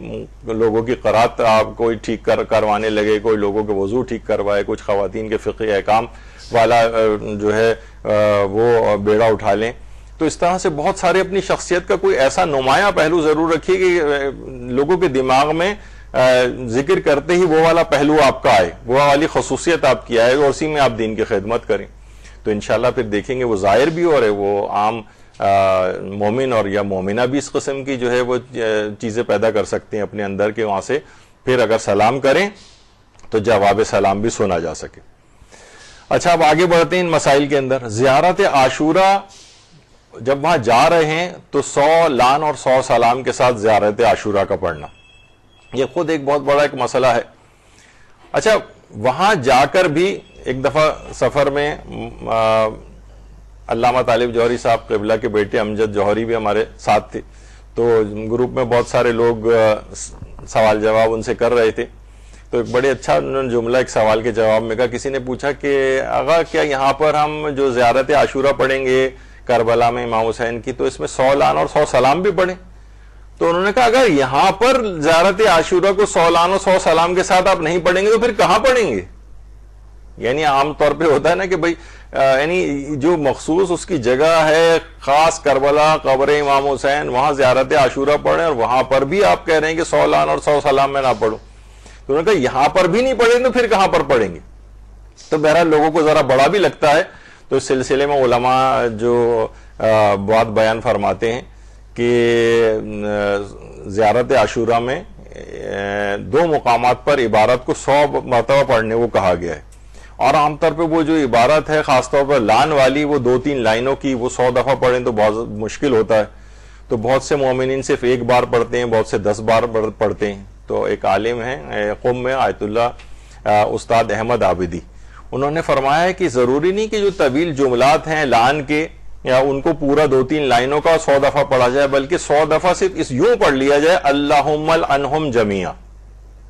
Speaker 1: لوگوں کی قرات آپ کوئی ٹھیک کروانے لگے, کوئی لوگوں کے وضو ٹھیک کروائے, کچھ خواتین کے فقہی احکام والا جو ہے وہ بیڑا اٹھا لیں. تو اس طرح سے بہت سارے اپنی شخصیت کا کوئی ایسا نمایاں پہلو ضرور رکھیے کہ لوگوں کے دماغ میں ذکر کرتے ہی وہ والا پہلو آپ کا آئے, وہ والی خصوصیت آپ کی آئے, اور اسی میں آپ دین کی خدمت کریں. تو انشاءاللہ پھر دیکھیں گے وہ ظاہر بھی اور وہ عام مومن اور یا مومنہ بھی اس قسم کی جو ہے وہ چیزیں پیدا کر سکتے ہیں اپنے اندر کے, وہاں سے پھر اگر سلام کریں تو جواب سلام بھی سنا جا سکے. اچھا اب آگے بڑھتے ہیں ان مسائل کے اندر. زیارت عاشورہ جب وہاں جا رہے ہیں تو 100 لعن اور 100 سلام کے ساتھ زیارت عاشورہ کا پڑھنا یہ خود ایک بہت بڑا ایک مسئلہ ہے. اچھا وہاں جا کر بھی ایک دفعہ سفر میں علامہ طالب جوہری صاحب قبلہ کے بیٹے امجد جوہری بھی ہمارے ساتھ تھے, تو گروپ میں بہت سارے لوگ سوال جواب ان سے کر رہے تھے. تو ایک بڑے اچھا انہوں نے جملہ ایک سوال کے جواب میں کہا, کسی نے پوچھا کہ آغا کیا یہاں پر ہم جو زیارت عاشورہ پڑھیں گے کربلا میں امام حسین کی, تو اس میں 100 لعن اور 100 سلام بھی پڑھیں؟ تو انہوں نے کہا اگر یہاں پر زیارت عاشورہ کو 100 لعن اور 100 سلام کے ساتھ آپ نہیں پڑھیں گے تو پھر کہاں پڑھیں گے؟ یعنی عام طور پہ ہوتا ہے نا کہ بھئی یعنی جو مخصوص اس کی جگہ ہے خاص کربلا قبر امام حسین, وہاں زیارت عاشورہ پڑھیں, اور وہاں پر بھی آپ کہہ رہے ہیں کہ 100 لعن اور 100 سلام میں نہ پڑھوں. تو انہوں نے کہا یہاں پر بھی نہیں پڑھیں تو پھر کہاں پر پڑھیں گے؟ تو بہرحال لوگوں کو ذرا بڑا بھی لگتا ہے. تو اس سلسلے میں علماء جو بات بیان فرماتے ہیں کہ زیارت عاشورہ میں 2 مقامات پر عبارت کو 100 مرتبہ پڑھنے کو کہا گیا ہے, اور عام طور پہ وہ جو عبارت ہے خاص طور پر لعن والی وہ 2-3 لائنوں کی, وہ 100 دفعہ پڑھیں تو بہت مشکل ہوتا ہے. تو بہت سے مومنین صرف 1 بار پڑھتے ہیں, بہت سے 10 بار پڑھتے ہیں. تو ایک عالم ہیں قم میں آیت اللہ استاد احمد عابدی, انہوں نے فرمایا ہے کہ ضروری نہیں کہ جو طویل جملات ہیں لعن کے یا ان کو پورا 2-3 لائنوں کا 100 دفعہ پڑھا جائے, بلکہ 100 دفعہ صرف اس یوں پڑھ لیا جائے اللہم العنہم جمیعا.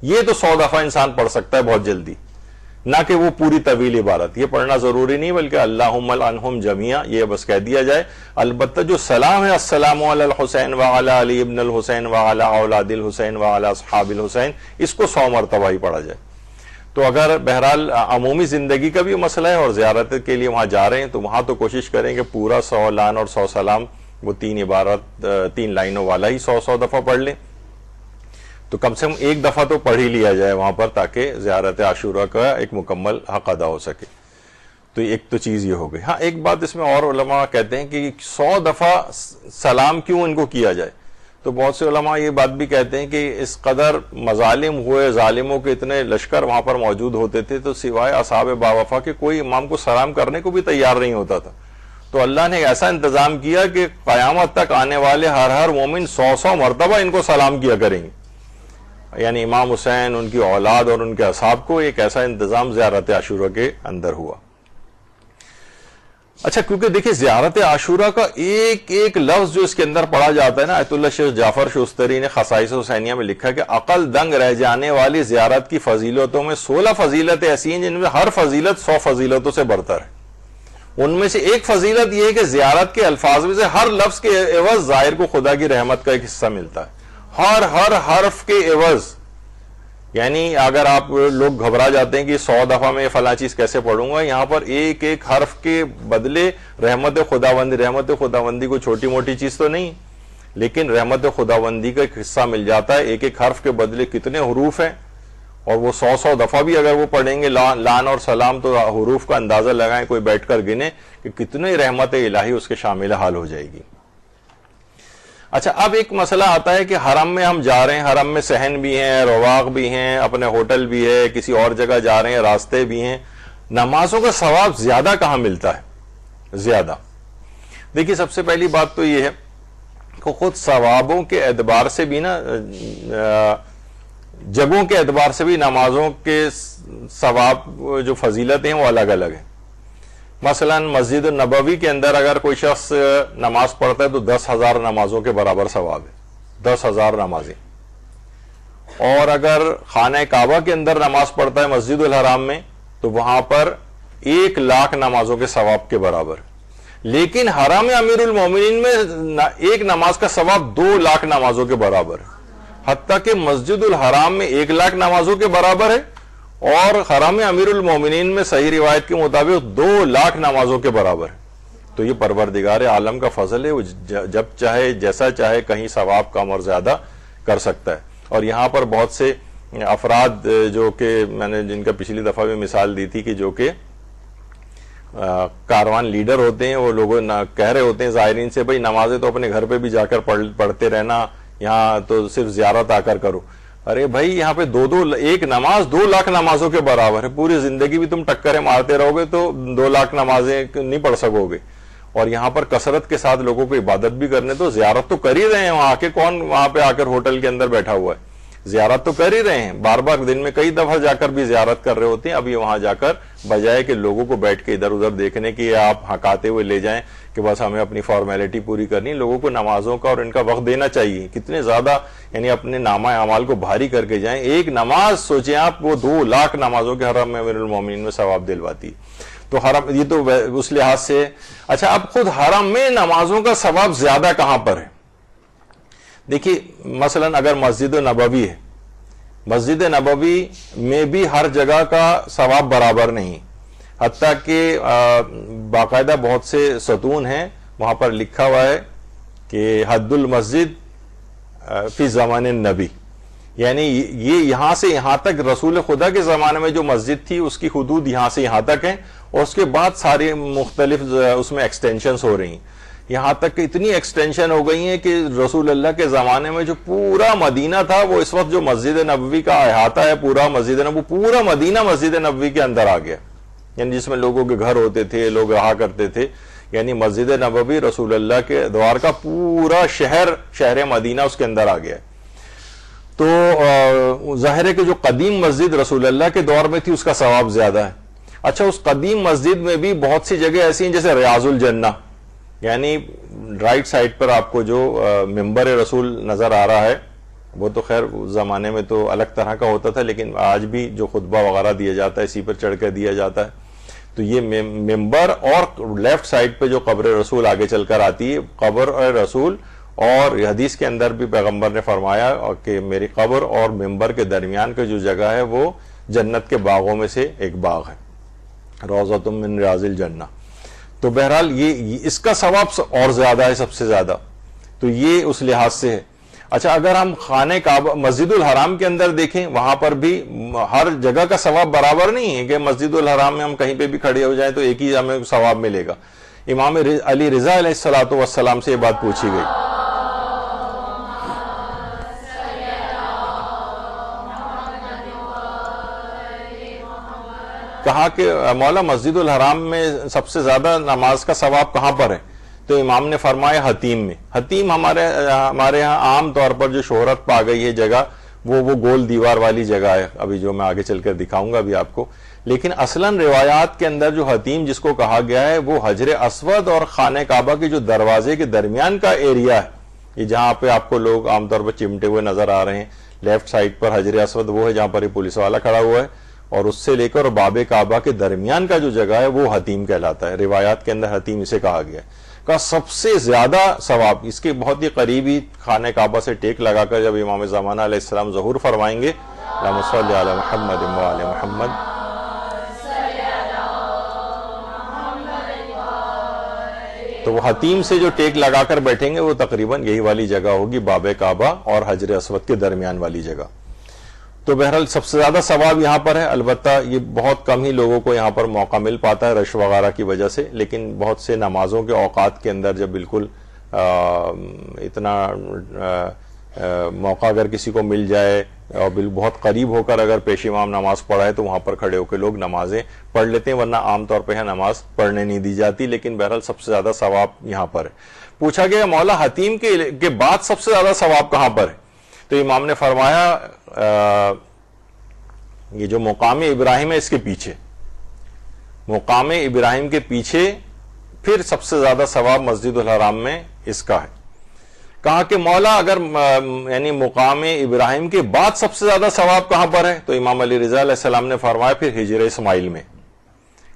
Speaker 1: یہ تو 100 دفعہ انسان پڑھ سکتا ہے بہت جلدی, نہ کہ وہ پوری طویل عبارت. یہ پڑھنا ضروری نہیں بلکہ اللہم العنہم جمیعا یہ بس کہہ دیا جائے. البتہ جو سلام ہے السلام علی الحسین وعلی علی ابن الحسین وعلی اولاد الحسین وعلی اصحاب الحسین, اس کو 100 مرتبہ ہی پڑھا جائے. تو اگر بہرحال عمومی زندگی کا بھی مسئلہ ہے اور زیارت کے لیے وہاں جا رہے ہیں تو وہاں تو کوشش کریں کہ پورا 100 لعن اور 100 سلام وہ 3 عبارت 3 لائنوں والا ہی 100 دفعہ پڑھ لیں. تو کم سے کم 1 دفعہ تو پڑھ ہی لیا جائے وہاں پر, تاکہ زیارت عاشورہ کا ایک مکمل حق ادا ہو سکے. تو ایک تو چیز یہ ہو گئی. ہاں ایک بات اس میں اور علماء کہتے ہیں کہ 100 دفعہ سلام کیوں ان کو کیا جائے. تو بہت سے علماء یہ بات بھی کہتے ہیں کہ اس قدر مظالم ہوئے, ظالموں کے اتنے لشکر وہاں پر موجود ہوتے تھے, تو سوائے اصحاب باوفا کے کوئی امام کو سلام کرنے کو بھی تیار نہیں ہوتا تھا. تو اللہ نے ایسا انتظام کیا کہ قیامت تک آنے والے ہر مومن 100 مرتبہ ان کو سلام کیا کریں گے. یعنی امام حسین, ان کی اولاد اور ان کے اصحاب کو ایک ایسا انتظام زیارت عاشورہ کے اندر ہوا. اچھا کیونکہ دیکھیں زیارت عاشورہ کا ایک ایک لفظ جو اس کے اندر پڑھا جاتا ہے نا، آیت اللہ شیخ جعفر شوستری نے خصائص حسینیہ میں لکھا کہ عقل دنگ رہ جانے والی زیارت کی فضیلتوں میں 16 فضیلتیں ایسی ہیں جن میں ہر فضیلت 100 فضیلتوں سے برتر ہے۔ ان میں سے ایک فضیلت یہ ہے کہ زیارت کے الفاظ میں سے ہر لفظ کے عوض زائر کو خدا کی رحمت کا ایک حصہ ملتا ہے، ہر حرف کے عوض۔ یعنی اگر آپ لوگ گھبرا جاتے ہیں کہ 100 دفعہ میں فلاں چیز کیسے پڑھوں گا، یہاں پر ایک ایک حرف کے بدلے رحمت خداوندی کوئی چھوٹی موٹی چیز تو نہیں، لیکن رحمت خداوندی کا ایک حصہ مل جاتا ہے۔ ایک ایک حرف کے بدلے کتنے حروف ہیں، اور وہ 100 دفعہ بھی اگر وہ پڑھیں گے لان اور سلام، تو حروف کا اندازہ لگائیں، کوئی بیٹھ کر گنے کہ کتنے رحمت الہی اس کے شامل حال ہو جائے گی۔ اچھا اب ایک مسئلہ آتا ہے کہ حرم میں ہم جا رہے ہیں، حرم میں صحن بھی ہیں، رواق بھی ہیں، اپنے ہوٹل بھی ہے، کسی اور جگہ جا رہے ہیں، راستے بھی ہیں، نمازوں کا ثواب زیادہ کہاں ملتا ہے؟ زیادہ دیکھیے سب سے پہلی بات تو یہ ہے کہ خود ثوابوں کے اعتبار سے بھی نا، جگہوں کے اعتبار سے بھی نمازوں کے ثواب جو فضیلت ہیں وہ الگ الگ ہیں۔ مثلا مسجد النبوی کے اندر اگر کوئی شخص نماز پڑھتا ہے تو 10,000 نمازوں کے برابر ثواب ہے، 10,000 نمازیں۔ اور اگر خانہ کعبہ کے اندر نماز پڑھتا ہے مسجد الحرام میں تو وہاں پر 1,00,000 نمازوں کے ثواب کے برابر۔ لیکن حرم امیر المومنین میں ایک نماز کا ثواب 2,00,000 نمازوں کے برابر ہے، حتیٰ کہ مسجد الحرام میں 1,00,000 نمازوں کے برابر ہے، اور حرم امیر المومنین میں صحیح روایت کے مطابق 2,00,000 نمازوں کے برابر ہے۔ تو یہ پروردگار عالم کا فضل ہے، وہ جب چاہے جیسا چاہے کہیں ثواب کم اور زیادہ کر سکتا ہے۔ اور یہاں پر بہت سے افراد جو کہ میں نے جن کا پچھلی دفعہ بھی مثال دی تھی کہ جو کہ کاروان لیڈر ہوتے ہیں، وہ لوگوں کہہ رہے ہوتے ہیں زائرین سے بھائی نمازیں تو اپنے گھر پہ بھی جا کر پڑھتے رہنا، یہاں تو صرف زیارت آ کر کرو۔ ارے بھائی یہاں پہ ایک نماز 2,00,000 نمازوں کے برابر ہے، پوری زندگی بھی تم ٹکریں مارتے رہو گے تو 2,00,000 نمازیں نہیں پڑھ سکو گے۔ اور یہاں پر کثرت کے ساتھ لوگوں کو عبادت بھی کرنے، تو زیارت تو کر ہی رہے ہیں، وہاں کے کون وہاں پہ آ کر ہوٹل کے اندر بیٹھا ہوا ہے، زیارت تو کر ہی رہے ہیں، بار بار دن میں کئی دفعہ جا کر بھی زیارت کر رہے ہوتے ہیں۔ اب یہ وہاں جا کر بجائے کہ لوگوں کو بیٹھ کے ادھر ادھر دیکھنے کی آپ ہکاتے ہوئے لے جائیں کہ بس ہمیں اپنی فارمیلٹی پوری کرنی، لوگوں کو نمازوں کا اور ان کا وقت دینا چاہیے۔ کتنے زیادہ یعنی اپنے نامہ اعمال کو بھاری کر کے جائیں۔ ایک نماز سوچیں آپ، وہ 2,00,000 نمازوں کے حرم میں امیر المومنین میں ثواب دلواتی ہے۔ تو حرم یہ تو اس لحاظ سے۔ اچھا اب خود حرم میں نمازوں کا ثواب زیادہ کہاں پر ہے؟ دیکھیے مثلا اگر مسجد نبوی ہے، مسجد نبوی میں بھی ہر جگہ کا ثواب برابر نہیں، حتیٰ کہ باقاعدہ بہت سے ستون ہیں وہاں پر لکھا ہوا ہے کہ حد المسجد فی زمان النبی، یعنی یہ یہاں سے یہاں تک رسول خدا کے زمانے میں جو مسجد تھی اس کی حدود یہاں سے یہاں تک ہیں، اور اس کے بعد سارے مختلف اس میں ایکسٹینشنز ہو رہی ہیں، یہاں تک کہ اتنی ایکسٹینشن ہو گئی ہیں کہ رسول اللہ کے زمانے میں جو پورا مدینہ تھا، وہ اس وقت جو مسجد نبوی کا احاطہ ہے پورا مسجد نبوی، پورا مدینہ مسجد نبوی کے اندر آ گیا، یعنی جس میں لوگوں کے گھر ہوتے تھے، لوگ رہا کرتے تھے، یعنی مسجد نبوی رسول اللہ کے دوار کا پورا شہر مدینہ اس کے اندر آ گیا۔ تو ظاہر ہے کہ جو قدیم مسجد رسول اللہ کے دور میں تھی اس کا ثواب زیادہ ہے۔ اچھا اس قدیم مسجد میں بھی بہت سی جگہ ایسی ہیں جیسے ریاض الجنہ، یعنی رائٹ سائڈ پر آپ کو جو ممبر رسول نظر آ رہا ہے، وہ تو خیر اس زمانے میں تو الگ طرح کا ہوتا تھا، لیکن آج بھی جو خطبہ وغیرہ دیا جاتا ہے اسی پر چڑھ کر دیا جاتا ہے۔ تو یہ ممبر اور لیفٹ سائڈ پہ جو قبر رسول آگے چل کر آتی ہے، قبر رسول، اور حدیث کے اندر بھی پیغمبر نے فرمایا کہ میری قبر اور ممبر کے درمیان کا جو جگہ ہے وہ جنت کے باغوں میں سے ایک باغ ہے، روضۃ من ریاض الجنہ۔ تو بہرحال یہ اس کا ثواب اور زیادہ ہے، سب سے زیادہ، تو یہ اس لحاظ سے ہے۔ اچھا اگر ہم خانہ کعبہ مسجد الحرام کے اندر دیکھیں، وہاں پر بھی ہر جگہ کا ثواب برابر نہیں ہے کہ مسجد الحرام میں ہم کہیں پہ بھی کھڑے ہو جائیں تو ایک ہی ہمیں ثواب ملے گا۔ امام علی رضا علیہ الصلوۃ والسلام سے یہ بات پوچھی گئی، کہا کہ مولا مسجد الحرام میں سب سے زیادہ نماز کا ثواب کہاں پر ہے؟ تو امام نے فرمایا حتیم میں۔ حتیم ہمارے ہاں عام طور پر جو شہرت پا گئی ہے جگہ، وہ گول دیوار والی جگہ ہے، ابھی جو میں آگے چل کر دکھاؤں گا ابھی آپ کو، لیکن اصلاً روایات کے اندر جو حتیم جس کو کہا گیا ہے وہ حجر اسود اور خانہ کعبہ کے جو دروازے کے درمیان کا ایریا ہے، یہ جہاں پہ آپ کو لوگ عام طور پر چمٹے ہوئے نظر آ رہے ہیں، لیفٹ سائڈ پر حجر اسود وہ ہے جہاں پر یہ پولیس والا کھڑا ہوا ہے، اور اس سے لے کر باب کعبہ کے درمیان کا جو جگہ ہے وہ حتیم کہلاتا ہے۔ روایات کے اندر حتیم اسے کہا گیا ہے۔ کا سب سے زیادہ ثواب اس کے بہت ہی قریبی خانہ کعبہ سے ٹیک لگا کر جب امام زمانہ علیہ السلام ظہور فرمائیں گے، اللہم صلی علی محمد و علی محمد، تو وہ حتیم سے جو ٹیک لگا کر بیٹھیں گے وہ تقریباً یہی والی جگہ ہوگی، باب کعبہ اور حجر اسود کے درمیان والی جگہ۔ تو بہرحال سب سے زیادہ ثواب یہاں پر ہے، البتہ یہ بہت کم ہی لوگوں کو یہاں پر موقع مل پاتا ہے رش وغیرہ کی وجہ سے، لیکن بہت سے نمازوں کے اوقات کے اندر جب بالکل اتنا موقع اگر کسی کو مل جائے اور بہت قریب ہو کر اگر پیش امام نماز پڑھائے تو وہاں پر کھڑے ہو کے لوگ نمازیں پڑھ لیتے ہیں، ورنہ عام طور پہ نماز پڑھنے نہیں دی جاتی، لیکن بہرحال سب سے زیادہ ثواب یہاں پر ہے۔ پوچھا گیا مولا حتیم کے بعد سب سے زیادہ ثواب کہاں پر ہے؟ تو امام نے فرمایا یہ جو مقام ابراہیم ہے اس کے پیچھے، مقام ابراہیم کے پیچھے پھر سب سے زیادہ ثواب مسجد الحرام میں اس کا ہے۔ کہا کہ مولا اگر یعنی مقام ابراہیم کے بعد سب سے زیادہ ثواب کہاں پر ہے؟ تو امام علی رضا علیہ السلام نے فرمایا پھر ہجر اسماعیل میں،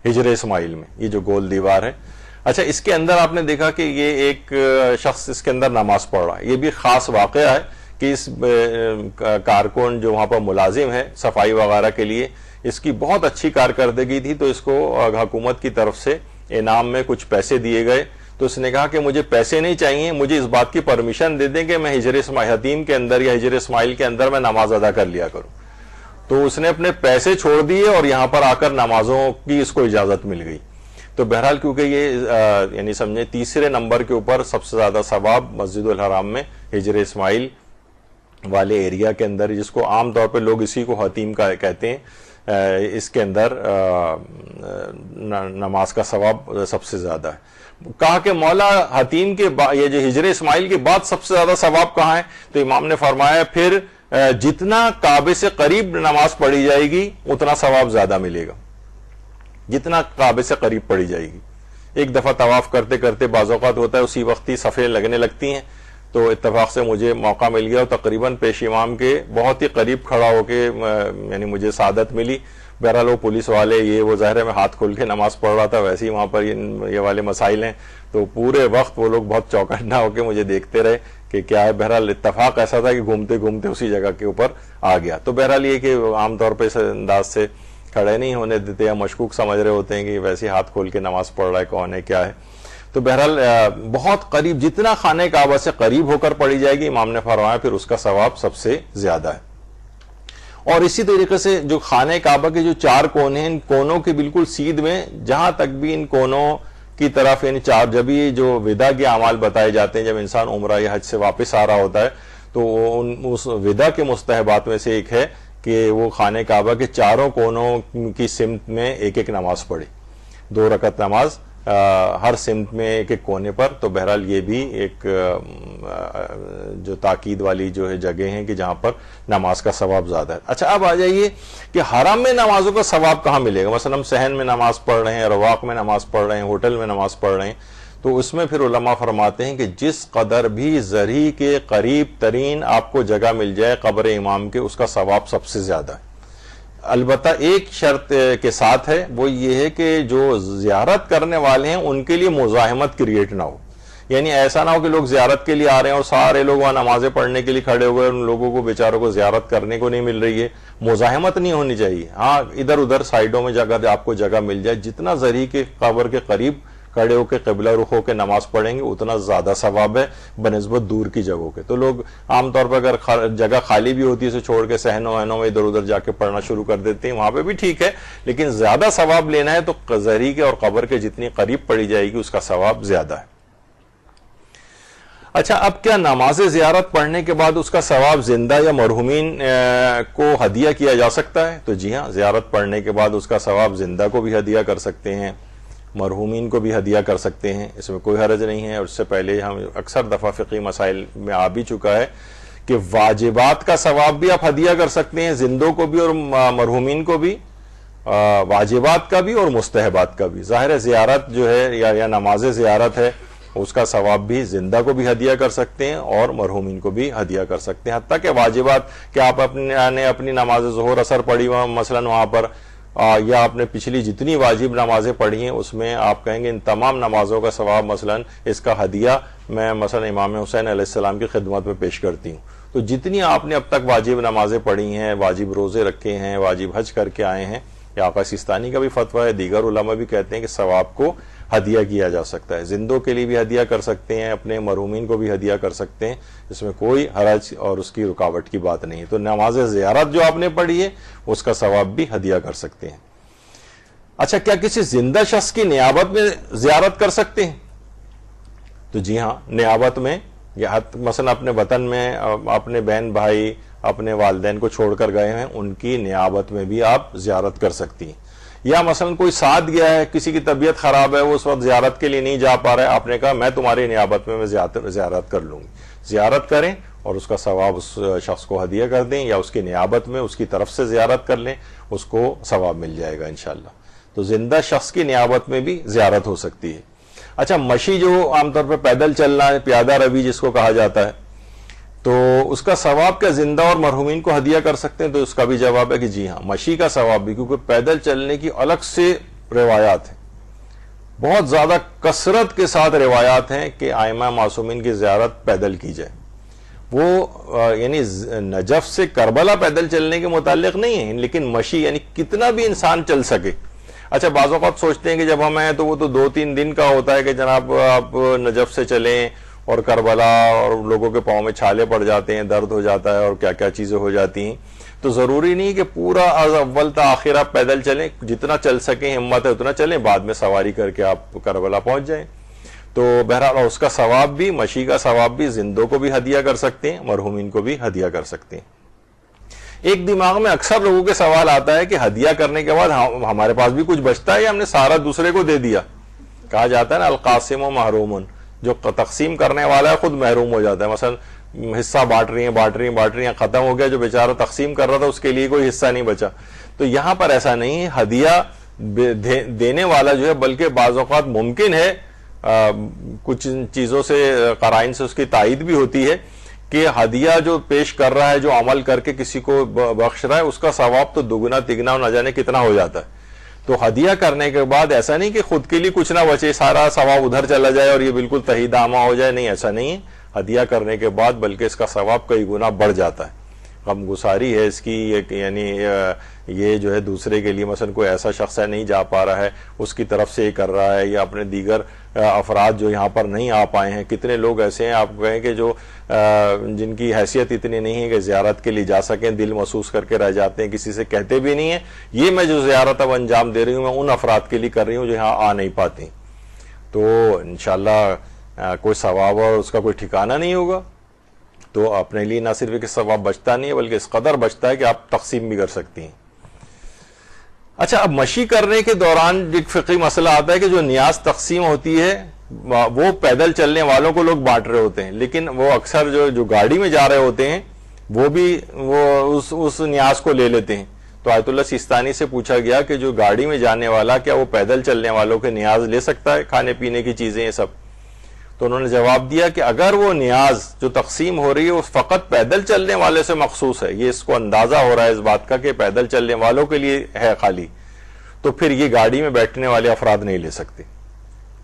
Speaker 1: ہجر اسماعیل میں، یہ جو گول دیوار ہے۔ اچھا، اس کے اندر آپ نے دیکھا کہ یہ ایک شخص اس کے اندر نماز پڑھ رہا ہے، یہ بھی خاص واقعہ ہے کہ اس کارکن جو وہاں پر ملازم ہے صفائی وغیرہ کے لیے، اس کی بہت اچھی کارکردگی تھی، تو اس کو حکومت کی طرف سے انعام میں کچھ پیسے دیے گئے، تو اس نے کہا کہ مجھے پیسے نہیں چاہیے، مجھے اس بات کی پرمیشن دے دیں کہ میں ہجر حتیم کے اندر یا ہجر اسماعیل کے اندر میں نماز ادا کر لیا کروں۔ تو اس نے اپنے پیسے چھوڑ دیے اور یہاں پر آ کر نمازوں کی اس کو اجازت مل گئی۔ تو بہرحال کیونکہ یہ یعنی سمجھے تیسرے نمبر کے اوپر سب سے زیادہ ثواب مسجد الحرام میں ہجر اسماعیل والے ایریا کے اندر، جس کو عام طور پہ لوگ اسی کو حتیم کا کہتے ہیں، اس کے اندر نماز کا ثواب سب سے زیادہ ہے۔ کہا کہ مولا حتیم کے یہ جو ہجر اسماعیل کے بعد سب سے زیادہ ثواب کہاں ہے؟ تو امام نے فرمایا پھر جتنا کعبے سے قریب نماز پڑھی جائے گی اتنا ثواب زیادہ ملے گا، جتنا کعبے سے قریب پڑھی جائے گی۔ ایک دفعہ طواف کرتے کرتے بعض اوقات ہوتا ہے اسی وقت ہی صفیں لگنے لگتی ہیں، تو اتفاق سے مجھے موقع مل گیا اور تقریباً پیش امام کے بہت ہی قریب کھڑا ہو کے یعنی مجھے سعادت ملی۔ بہرحال وہ پولیس والے وہ ظاہر ہے میں ہاتھ کھول کے نماز پڑھ رہا تھا، ویسے ہی وہاں پر یہ والے مسائل ہیں، تو پورے وقت وہ لوگ بہت چوکنا ہو کے مجھے دیکھتے رہے کہ کیا ہے۔ بہرحال اتفاق ایسا تھا کہ گھومتے گھومتے اسی جگہ کے اوپر آ گیا۔ تو بہرحال یہ کہ عام طور پہ اس انداز سے کھڑے نہیں ہونے دیتے یا مشکوک سمجھ رہے ہوتے ہیں کہ ویسے ہاتھ کھول کے نماز پڑھ رہا ہے، کون ہے کیا ہے۔ تو بہرحال بہت قریب، جتنا خانہ کعبہ سے قریب ہو کر پڑھی جائے گی امام نے فرمایا پھر اس کا ثواب سب سے زیادہ ہے۔ اور اسی طریقے سے جو خانہ کعبہ کے جو چار کونے ہیں، ان کونوں کے بالکل سیدھ میں جہاں تک بھی ان کونوں کی طرف یعنی چار، جب یہ جو وداع کے اعمال بتائے جاتے ہیں، جب انسان عمرہ یا حج سے واپس آ رہا ہوتا ہے تو اس وداع کے مستحبات میں سے ایک ہے کہ وہ خانہ کعبہ کے چاروں کونوں کی سمت میں ایک ایک نماز پڑھے، 2 رکعت نماز ہر سمت میں ایک ایک کونے پر۔ تو بہرحال یہ بھی ایک جو تاکید والی جو ہے جگہ ہیں کہ جہاں پر نماز کا ثواب زیادہ ہے۔ اچھا، اب آ جائیے کہ حرم میں نمازوں کا ثواب کہاں ملے گا؟ مثلا ہم صحن میں نماز پڑھ رہے ہیں، رواق میں نماز پڑھ رہے ہیں، ہوٹل میں نماز پڑھ رہے ہیں، تو اس میں پھر علماء فرماتے ہیں کہ جس قدر بھی زری کے قریب ترین آپ کو جگہ مل جائے قبر امام کے، اس کا ثواب سب سے زیادہ ہے۔ البتہ ایک شرط کے ساتھ ہے، وہ یہ ہے کہ جو زیارت کرنے والے ہیں ان کے لیے مزاحمت کریٹ نہ ہو، یعنی ایسا نہ ہو کہ لوگ زیارت کے لیے آ رہے ہیں اور سارے لوگ وہاں نمازیں پڑھنے کے لیے کھڑے ہوئے، ان لوگوں کو بیچاروں کو زیارت کرنے کو نہیں مل رہی ہے، مزاحمت نہیں ہونی چاہیے۔ ہاں، ادھر ادھر سائیڈوں میں اگر آپ کو جگہ مل جائے، جتنا زری کے قبر کے قریب کھڑے ہو کے قبلہ رخ ہو کے نماز پڑھیں گے اتنا زیادہ ثواب ہے بنسبت دور کی جگہوں کے۔ تو لوگ عام طور پر اگر جگہ خالی بھی ہوتی ہے اسے چھوڑ کے صحنوں وحنوں میں ادھر ادھر جا کے پڑھنا شروع کر دیتے ہیں، وہاں پہ بھی ٹھیک ہے، لیکن زیادہ ثواب لینا ہے تو زری کے اور قبر کے جتنی قریب پڑھی جائے گی اس کا ثواب زیادہ ہے۔ اچھا، اب کیا نماز زیارت پڑھنے کے بعد اس کا ثواب زندہ یا مرحومین کو ہدیہ کیا جا سکتا ہے؟ تو جی ہاں، زیارت پڑھنے کے بعد اس کا ثواب زندہ کو بھی ہدیہ کر سکتے ہیں، مرحومین کو بھی ہدیہ کر سکتے ہیں، اس میں کوئی حرج نہیں ہے۔ اور اس سے پہلے ہم اکثر دفعہ فقہی مسائل میں آ بھی چکا ہے کہ واجبات کا ثواب بھی آپ ہدیہ کر سکتے ہیں، زندوں کو بھی اور مرحومین کو بھی، واجبات کا بھی اور مستحبات کا بھی. ظاہر ہے زیارت جو ہے یا نماز زیارت ہے اس کا ثواب بھی زندہ کو بھی ہدیہ کر سکتے ہیں اور مرحومین کو بھی ہدیہ کر سکتے ہیں. حتیٰ کہ واجبات کہ آپ اپنی نماز ظہر اثر پڑھی مثلا وہاں پر یا آپ نے پچھلی جتنی واجب نمازیں پڑھی ہیں اس میں آپ کہیں گے ان تمام نمازوں کا ثواب مثلا اس کا ہدیہ میں مثلا امام حسین علیہ السلام کی خدمت میں پیش کرتی ہوں. تو جتنی آپ نے اب تک واجب نمازیں پڑھی ہیں، واجب روزے رکھے ہیں، واجب حج کر کے آئے ہیں، یہ آقا سیستانی کا بھی فتویٰ ہے، دیگر علماء بھی کہتے ہیں کہ ثواب کو ہدیہ کیا جا سکتا ہے. زندوں کے لیے بھی ہدیہ کر سکتے ہیں، اپنے مرحومین کو بھی ہدیہ کر سکتے ہیں، اس میں کوئی حرج اور اس کی رکاوٹ کی بات نہیں. تو نماز زیارت جو آپ نے پڑھی ہے اس کا ثواب بھی ہدیہ کر سکتے ہیں. اچھا، کیا کسی زندہ شخص کی نیابت میں زیارت کر سکتے ہیں؟ تو جی ہاں، نیابت میں یا مثلا اپنے وطن میں اپنے بہن بھائی اپنے والدین کو چھوڑ کر گئے ہیں، ان کی نیابت میں بھی آپ زیارت کر سکتی ہیں. یا مثلا کوئی ساتھ گیا ہے، کسی کی طبیعت خراب ہے، وہ اس وقت زیارت کے لیے نہیں جا پا رہا ہے، آپ نے کہا میں تمہاری نیابت میں زیارت کر لوں گی. زیارت کریں اور اس کا ثواب اس شخص کو ہدیہ کر دیں، یا اس کی نیابت میں اس کی طرف سے زیارت کر لیں، اس کو ثواب مل جائے گا انشاءاللہ. تو زندہ شخص کی نیابت میں بھی زیارت ہو سکتی ہے. اچھا، مشی جو عام طور پہ پیدل چلنا ہے، پیادہ روی جس کو کہا جاتا ہے، تو اس کا ثواب کیا زندہ اور مرحومین کو ہدیہ کر سکتے ہیں؟ تو اس کا بھی جواب ہے کہ جی ہاں، مشی کا ثواب بھی، کیونکہ پیدل چلنے کی الگ سے روایات ہیں، بہت زیادہ کثرت کے ساتھ روایات ہیں کہ ائمہ معصومین کی زیارت پیدل کی جائے. وہ یعنی نجف سے کربلا پیدل چلنے کے متعلق نہیں ہے، لیکن مشی یعنی کتنا بھی انسان چل سکے. اچھا، بعض اوقات سوچتے ہیں کہ جب ہم ہیں تو وہ تو 2-3 دن کا ہوتا ہے کہ جناب آپ نجف سے چلیں اور کربلا اور لوگوں کے پاؤں میں چھالے پڑ جاتے ہیں، درد ہو جاتا ہے اور کیا کیا چیزیں ہو جاتی ہیں. تو ضروری نہیں کہ پورا از اول تا آخر آپ پیدل چلیں، جتنا چل سکیں ہمت ہے اتنا چلیں، بعد میں سواری کر کے آپ کربلا پہنچ جائیں. تو بہرحال اس کا ثواب بھی، مشی کا ثواب بھی زندوں کو بھی ہدیہ کر سکتے ہیں، مرحومین کو بھی ہدیہ کر سکتے ہیں. ایک دماغ میں اکثر لوگوں کے سوال آتا ہے کہ ہدیہ کرنے کے بعد ہمارے پاس بھی کچھ بچتا ہے یا ہم نے سارا دوسرے کو دے دیا؟ کہا جاتا ہے نا القاسم و محروم، جو تقسیم کرنے والا ہے خود محروم ہو جاتا ہے. مثلا حصہ بانٹ رہی ہیں ختم ہو گیا، جو بیچارہ تقسیم کر رہا تھا اس کے لیے کوئی حصہ نہیں بچا. تو یہاں پر ایسا نہیں ہے، ہدیہ دینے والا جو ہے، بلکہ بعض اوقات ممکن ہے کچھ چیزوں سے قرائن سے اس کی تائید بھی ہوتی ہے کہ ہدیہ جو پیش کر رہا ہے، جو عمل کر کے کسی کو بخش رہا ہے، اس کا ثواب تو دگنا تگنا نہ جانے کتنا ہو جاتا ہے. تو ہدیہ کرنے کے بعد ایسا نہیں کہ خود کے لیے کچھ نہ بچے، سارا ثواب ادھر چلا جائے اور یہ بالکل تہی دامہ ہو جائے. نہیں، ایسا نہیں ہے. ہدیہ کرنے کے بعد بلکہ اس کا ثواب کئی گنا بڑھ جاتا ہے. غم گساری ہے اس کی، یعنی یہ جو ہے دوسرے کے لیے مثلا کوئی ایسا شخص ہے نہیں جا پا رہا ہے، اس کی طرف سے یہ کر رہا ہے، یا اپنے دیگر افراد جو یہاں پر نہیں آ پائے ہیں. کتنے لوگ ایسے ہیں آپ کہیں کہ جو جن کی حیثیت اتنی نہیں ہے کہ زیارت کے لیے جا سکیں، دل محسوس کر کے رہ جاتے ہیں، کسی سے کہتے بھی نہیں ہیں یہ میں جو زیارت اب انجام دے رہی ہوں میں ان افراد کے لیے کر رہی ہوں جو یہاں آ نہیں پاتے. تو انشاءاللہ کوئی ثواب اور اس کا کوئی ٹھکانہ نہیں ہوگا. تو اپنے لیے نہ صرف کہ ثواب بچتا نہیں ہے بلکہ اس قدر بچتا ہے کہ آپ تقسیم بھی کر سکتی ہیں. اچھا، اب مشی کرنے کے دوران ایک فقہی مسئلہ آتا ہے کہ جو نیاز تقسیم ہوتی ہے وہ پیدل چلنے والوں کو لوگ بانٹ رہے ہوتے ہیں، لیکن وہ اکثر جو گاڑی میں جا رہے ہوتے ہیں وہ بھی اس نیاز کو لے لیتے ہیں. تو آیت اللہ سیستانی سے پوچھا گیا کہ جو گاڑی میں جانے والا کیا وہ پیدل چلنے والوں کے نیاز لے سکتا ہے، کھانے پینے کی چیزیں یہ سب؟ تو انہوں نے جواب دیا کہ اگر وہ نیاز جو تقسیم ہو رہی ہے وہ فقط پیدل چلنے والے سے مخصوص ہے، یہ اس کو اندازہ ہو رہا ہے اس بات کا کہ پیدل چلنے والوں کے لیے ہے خالی، تو پھر یہ گاڑی میں بیٹھنے والے افراد نہیں لے سکتے.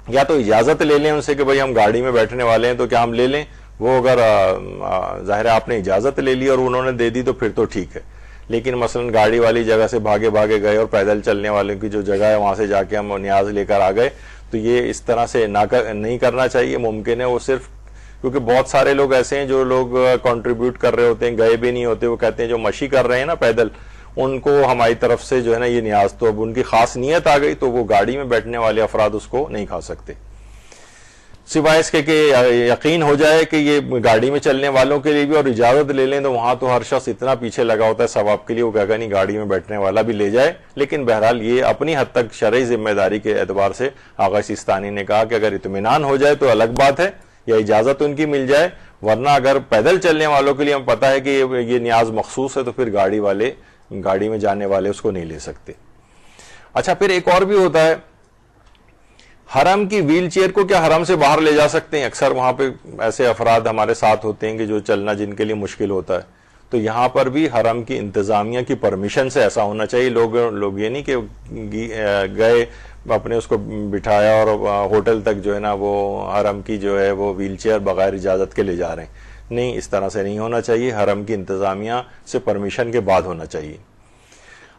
Speaker 1: یا تو اجازت لے لیں ان سے کہ بھئی ہم گاڑی میں بیٹھنے والے ہیں تو کیا ہم لے لیں. وہ اگر ظاہر ہے آپ نے اجازت لے لی اور انہوں نے دے دی تو پھر تو ٹھیک ہے. لیکن مثلا گاڑی والی جگہ سے بھاگے گئے اور پیدل چلنے والوں کی جو جگہ ہے وہاں سے جا کے ہم نیاز لے کر آ گئے، تو یہ اس طرح سے نہیں کرنا چاہیے. ممکن ہے وہ صرف کیونکہ بہت سارے لوگ ایسے ہیں جو لوگ کنٹریبیوٹ کر رہے ہوتے ہیں، گئے بھی نہیں ہوتے، وہ کہتے ہیں جو مشی کر رہے ہیں نا پیدل، ان کو ہماری طرف سے جو ہے نا یہ نیاز، تو اب ان کی خاص نیت آ گئی تو وہ گاڑی میں بیٹھنے والے افراد اس کو نہیں کھا سکتے. سوائے اس کے کہ یقین ہو جائے کہ یہ گاڑی میں چلنے والوں کے لیے بھی اور اجازت لے لیں تو وہاں تو ہر شخص اتنا پیچھے لگا ہوتا ہے ثواب کے لیے، وہ کہے گا نہیں گاڑی میں بیٹھنے والا بھی لے جائے. لیکن بہرحال یہ اپنی حد تک شرعی ذمہ داری کے اعتبار سے آقا سیستانی نے کہا کہ اگر اطمینان ہو جائے تو الگ بات ہے، یا اجازت ان کی مل جائے، ورنہ اگر پیدل چلنے والوں کے لیے ہم پتہ ہے کہ یہ نیاز مخصوص ہے تو پھر گاڑی میں جانے والے اس کو نہیں لے سکتے. اچھا پھر ایک اور بھی ہوتا ہے، حرم کی ویل چیئر کو کیا حرم سے باہر لے جا سکتے ہیں؟ اکثر وہاں پہ ایسے افراد ہمارے ساتھ ہوتے ہیں کہ جو چلنا جن کے لیے مشکل ہوتا ہے، تو یہاں پر بھی حرم کی انتظامیہ کی پرمیشن سے ایسا ہونا چاہیے. لوگ یہ نہیں کہ گئے اپنے اس کو بٹھایا اور ہوٹل تک جو ہے نا وہ حرم کی جو ہے وہ ویل چیئر بغیر اجازت کے لے جا رہے ہیں. نہیں، اس طرح سے نہیں ہونا چاہیے، حرم کی انتظامیہ سے پرمیشن کے بعد ہونا چاہیے.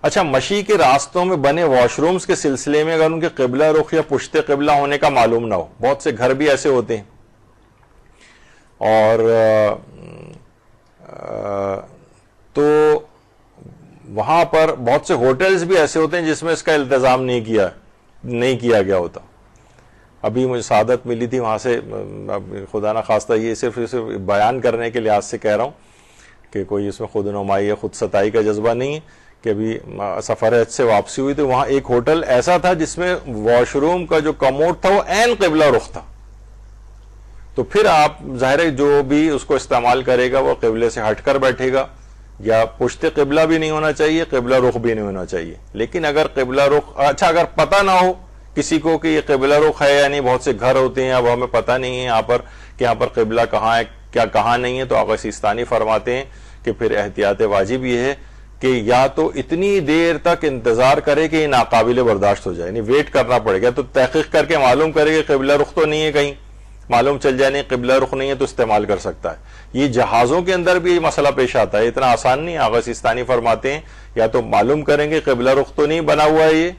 Speaker 1: اچھا، مشی کے راستوں میں بنے واش رومز کے سلسلے میں اگر ان کے قبلہ رخ یا پشت قبلہ ہونے کا معلوم نہ ہو، بہت سے گھر بھی ایسے ہوتے ہیں اور تو وہاں پر بہت سے ہوٹلز بھی ایسے ہوتے ہیں جس میں اس کا التزام نہیں کیا گیا ہوتا. ابھی مجھے سعادت ملی تھی وہاں سے، خدا نہ خواستہ یہ صرف بیان کرنے کے لحاظ سے کہہ رہا ہوں کہ کوئی اس میں خود نمائی یا خود ستائی کا جذبہ نہیں ہے، کہ ابھی سفر حج سے واپسی ہوئی تو وہاں ایک ہوٹل ایسا تھا جس میں واش روم کا جو کموڈ تھا وہ عین قبلہ رخ تھا. تو پھر آپ ظاہر ہے جو بھی اس کو استعمال کرے گا وہ قبلے سے ہٹ کر بیٹھے گا، یا پشت قبلہ بھی نہیں ہونا چاہیے، قبلہ رخ بھی نہیں ہونا چاہیے. لیکن اگر قبلہ رخ، اچھا اگر پتہ نہ ہو کسی کو کہ یہ قبلہ رخ ہے یا نہیں، بہت سے گھر ہوتے ہیں اب ہمیں پتہ نہیں ہے یہاں پر کہ یہاں پر قبلہ کہاں ہے کیا کہاں نہیں ہے، تو آقا سیستانی فرماتے ہیں کہ پھر احتیاط واجب یہ ہے کہ یا تو اتنی دیر تک انتظار کرے کہ یہ ناقابل برداشت ہو جائے، یعنی ویٹ کرنا پڑے گا، تو تحقیق کر کے معلوم کرے کہ قبلہ رخ تو نہیں ہے، کہیں معلوم چل جائے نہیں قبلہ رخ نہیں ہے تو استعمال کر سکتا ہے. یہ جہازوں کے اندر بھی یہ مسئلہ پیش آتا ہے، اتنا آسان نہیں. آغا سیستانی فرماتے ہیں یا تو معلوم کریں گے قبلہ رخ تو نہیں بنا ہوا ہے، یہ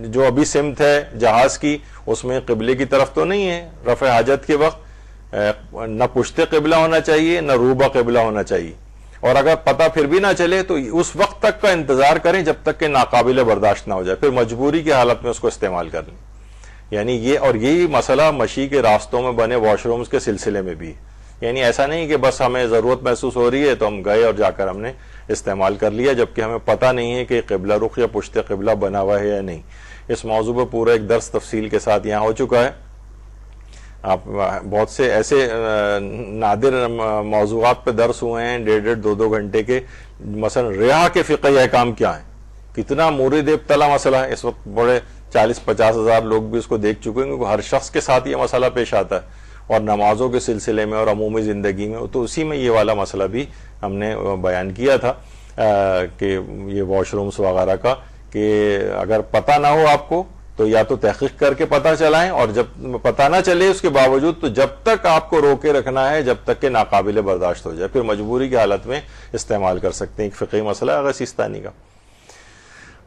Speaker 1: جو ابھی سمت ہے جہاز کی اس میں قبلے کی طرف تو نہیں ہے، رفع حاجت کے وقت نہ پشت قبلہ ہونا چاہیے نہ روبہ قبلہ ہونا چاہیے. اور اگر پتہ پھر بھی نہ چلے تو اس وقت تک کا انتظار کریں جب تک کہ ناقابل برداشت نہ ہو جائے، پھر مجبوری کی حالت میں اس کو استعمال کر لیں. یعنی یہ، اور یہی مسئلہ مشی کے راستوں میں بنے واش رومز کے سلسلے میں بھی، یعنی ایسا نہیں کہ بس ہمیں ضرورت محسوس ہو رہی ہے تو ہم گئے اور جا کر ہم نے استعمال کر لیا جبکہ ہمیں پتہ نہیں ہے کہ قبلہ رخ یا پشت قبلہ بنا ہوا ہے یا نہیں. اس موضوع پر پورا ایک درس تفصیل کے ساتھ یہاں ہو چکا ہے. آپ بہت سے ایسے نادر موضوعات پہ درس ہوئے ہیں 1.5-2 گھنٹے کے، مثلا ریا کے فقہی احکام کیا ہیں، کتنا مورد ابتلا مسئلہ ہے. اس وقت بڑے 40-50 ہزار لوگ بھی اس کو دیکھ چکے ہیں، کیونکہ ہر شخص کے ساتھ یہ مسئلہ پیش آتا ہے، اور نمازوں کے سلسلے میں اور عمومی زندگی میں. تو اسی میں یہ والا مسئلہ بھی ہم نے بیان کیا تھا کہ یہ واش رومز وغیرہ کا، کہ اگر پتہ نہ ہو آپ کو تو یا تو تحقیق کر کے پتہ چلائیں، اور جب پتہ نہ چلے اس کے باوجود تو جب تک آپ کو روکے رکھنا ہے جب تک کہ ناقابل برداشت ہو جائے، پھر مجبوری کی حالت میں استعمال کر سکتے ہیں. ایک فقہی مسئلہ ہے آغا سیستانی کا.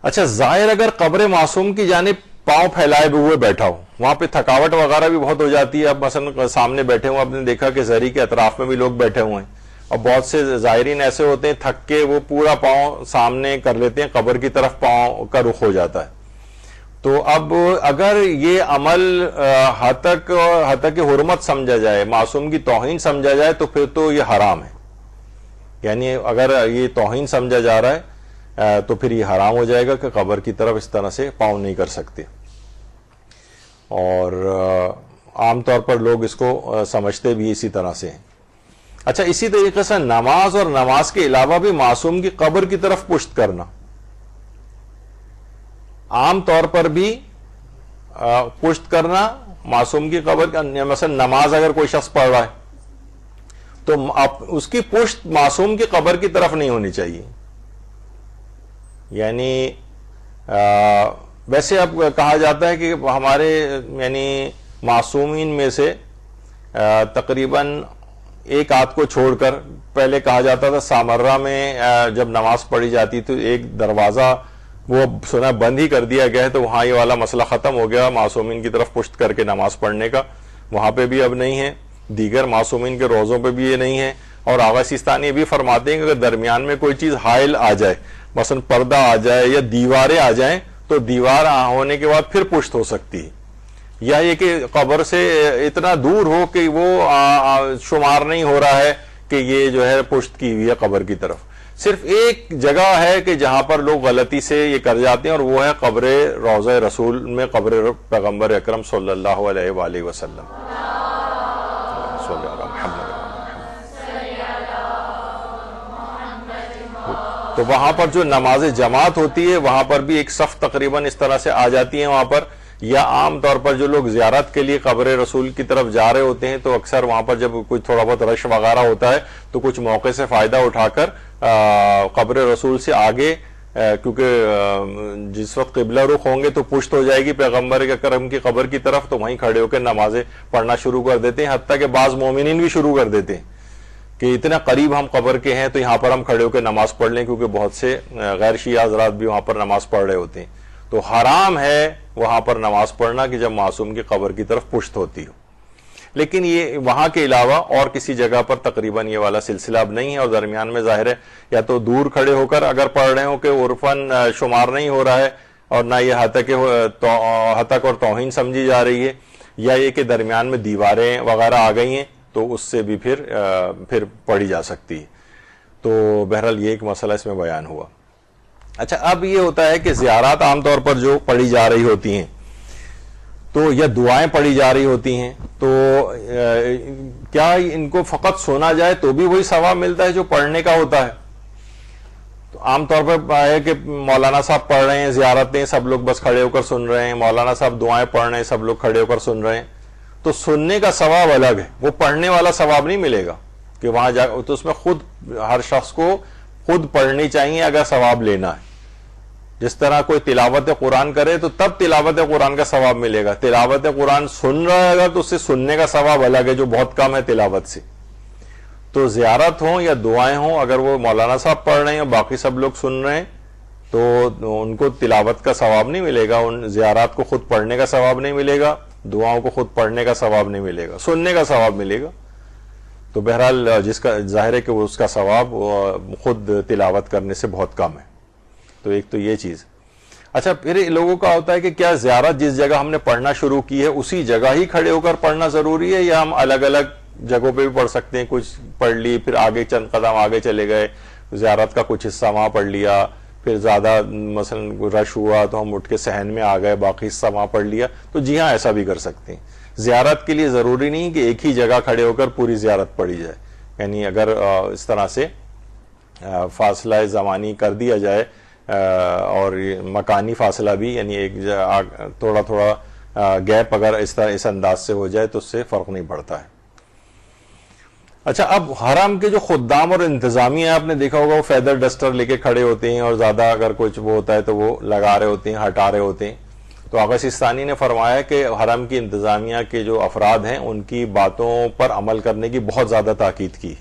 Speaker 1: اچھا، زائر اگر قبر معصوم کی جانب پاؤں پھیلائے ہوئے بیٹھا ہو، وہاں پہ تھکاوٹ وغیرہ بھی بہت ہو جاتی ہے. اب مثلا سامنے بیٹھے ہوں، آپ نے دیکھا کہ زری کے اطراف میں بھی لوگ بیٹھے ہوئے ہیں، اور بہت سے زائرین ایسے ہوتے ہیں تھک کے وہ پورا پاؤں سامنے کر لیتے ہیں، قبر کی طرف پاؤں کا رخ ہو جاتا ہے. تو اب اگر یہ عمل ہتک حرمت سمجھا جائے، معصوم کی توہین سمجھا جائے، تو پھر تو یہ حرام ہے. یعنی اگر یہ توہین سمجھا جا رہا ہے تو پھر یہ حرام ہو جائے گا کہ قبر کی طرف اس طرح سے پاؤں نہیں کر سکتے. اور عام طور پر لوگ اس کو سمجھتے بھی اسی طرح سے ہیں. اچھا، اسی طریقے سے نماز اور نماز کے علاوہ بھی معصوم کی قبر کی طرف پشت کرنا، عام طور پر بھی پشت کرنا معصوم کی قبر کا، مثلا نماز اگر کوئی شخص پڑھ رہا ہے تو اس کی پشت معصوم کی قبر کی طرف نہیں ہونی چاہیے. یعنی ویسے اب کہا جاتا ہے کہ ہمارے یعنی معصومین میں سے تقریباً ایک آدھ کو چھوڑ کر، پہلے کہا جاتا تھا سامرہ میں جب نماز پڑھی جاتی تو ایک دروازہ وہ سنا بند ہی کر دیا گیا ہے، تو وہاں یہ والا مسئلہ ختم ہو گیا معصومین کی طرف پشت کر کے نماز پڑھنے کا. وہاں پہ بھی اب نہیں ہے، دیگر معصومین کے روزوں پہ بھی یہ نہیں ہے. اور آغا سیستانی یہ بھی فرماتے ہیں کہ اگر درمیان میں کوئی چیز حائل آ جائے، مثلا پردہ آ جائے یا دیواریں آ جائیں، تو دیوار ہونے کے بعد پھر پشت ہو سکتی ہے. یا یہ کہ قبر سے اتنا دور ہو کہ وہ شمار نہیں ہو رہا ہے کہ یہ جو ہے پشت کی ہوئی ہے قبر کی طرف. صرف ایک جگہ ہے کہ جہاں پر لوگ غلطی سے یہ کر جاتے ہیں، اور وہ ہے قبر روضہ رسول میں، قبر پیغمبر اکرم صلی اللہ علیہ وآلہ وسلم. تو وہاں پر جو نماز جماعت ہوتی ہے وہاں پر بھی ایک صف تقریباً اس طرح سے آ جاتی ہیں وہاں پر. یا عام طور پر جو لوگ زیارت کے لیے قبر رسول کی طرف جا رہے ہوتے ہیں تو اکثر وہاں پر جب کوئی تھوڑا بہت رش وغیرہ ہوتا ہے تو کچھ موقع سے فائدہ اٹھا کر قبر رسول سے آگے، کیونکہ جس وقت قبلہ رخ ہوں گے تو پشت ہو جائے گی پیغمبر اکرم کی قبر کی طرف، تو وہیں کھڑے ہو کے نمازیں پڑھنا شروع کر دیتے ہیں. حتیٰ کہ بعض مومنین بھی شروع کر دیتے ہیں کہ اتنا قریب ہم قبر کے ہیں تو یہاں پر ہم کھڑے ہو کے نماز پڑھ لیں، کیونکہ بہت سے غیر شیعہ حضرات بھی وہاں پر نماز پڑھ رہے ہوتے ہیں. تو حرام ہے وہاں پر نماز پڑھنا کہ جب معصوم کی قبر کی طرف پشت ہوتی ہو. لیکن یہ وہاں کے علاوہ اور کسی جگہ پر تقریباً یہ والا سلسلہ اب نہیں ہے، اور درمیان میں ظاہر ہے یا تو دور کھڑے ہو کر اگر پڑھ رہے ہو کہ عرفاً شمار نہیں ہو رہا ہے اور نہ یہ ہتک اور توہین سمجھی جا رہی ہے، یا یہ کہ درمیان میں دیواریں وغیرہ آ گئی ہیں تو اس سے بھی پھر پڑھی جا سکتی ہے. تو بہرحال یہ ایک مسئلہ اس میں بیان ہوا. اچھا، اب یہ ہوتا ہے کہ زیارات عام طور پر جو پڑھی جا رہی ہوتی ہیں تو یا دعائیں پڑھی جا رہی ہوتی ہیں تو کیا ان کو فقط سنا جائے تو بھی وہی ثواب ملتا ہے جو پڑھنے کا ہوتا ہے؟ تو عام طور پر ہے کہ مولانا صاحب پڑھ رہے ہیں زیارتیں، سب لوگ بس کھڑے ہو کر سن رہے ہیں، مولانا صاحب دعائیں پڑھ رہے ہیں، سب لوگ کھڑے ہو کر سن رہے ہیں. تو سننے کا ثواب الگ ہے، وہ پڑھنے والا ثواب نہیں ملے گا کہ وہاں جا. تو اس میں خود ہر شخص کو خود پڑھنی چاہیے اگر ثواب لینا ہے. جس طرح کوئی تلاوت قرآن کرے تو تب تلاوت قرآن کا ثواب ملے گا. تلاوت قرآن سن رہا ہے تو اس سے سننے کا ثواب الگ ہے جو بہت کم ہے تلاوت سے. تو زیارت ہوں یا دعائیں ہوں، اگر وہ مولانا صاحب پڑھ رہے ہیں اور باقی سب لوگ سن رہے ہیں تو ان کو تلاوت کا ثواب نہیں ملے گا، ان زیارات کو خود پڑھنے کا ثواب نہیں ملے گا، دعاؤں کو خود پڑھنے کا ثواب نہیں ملے گا، سننے کا ثواب ملے گا. تو بہرحال جس کا ظاہر ہے کہ اس کا ثواب خود تلاوت کرنے سے بہت کم ہے. تو ایک تو یہ چیز. اچھا، پھر لوگوں کا ہوتا ہے کہ کیا زیارت جس جگہ ہم نے پڑھنا شروع کی ہے اسی جگہ ہی کھڑے ہو کر پڑھنا ضروری ہے، یا ہم الگ الگ جگہوں پہ بھی پڑھ سکتے ہیں؟ کچھ پڑھ لی، پھر آگے چند قدم آگے چلے گئے، زیارت کا کچھ حصہ وہاں پڑھ لیا، پھر زیادہ مثلا رش ہوا تو ہم اٹھ کے صحن میں آ گئے، باقی حصہ وہاں پڑھ لیا. تو جی ہاں، ایسا بھی کر سکتے ہیں. زیارت کے لیے ضروری نہیں کہ ایک ہی جگہ کھڑے ہو کر پوری زیارت پڑھی جائے. یعنی اگر اس طرح سے فاصلہ زمانی کر دیا جائے اور مکانی فاصلہ بھی، یعنی ایک تھوڑا تھوڑا گیپ اگر اس انداز سے ہو جائے تو اس سے فرق نہیں پڑتا ہے. اچھا، اب حرم کے جو خدام اور انتظامیہ آپ نے دیکھا ہوگا وہ فیدر ڈسٹر لے کے کھڑے ہوتے ہیں اور زیادہ اگر کچھ وہ ہوتا ہے تو وہ لگا رہے ہوتے ہیں، ہٹا رہے ہوتے ہیں. تو آغا سستانی نے فرمایا کہ حرم کی انتظامیہ کے جو افراد ہیں ان کی باتوں پر عمل کرنے کی بہت زیادہ تاکید کی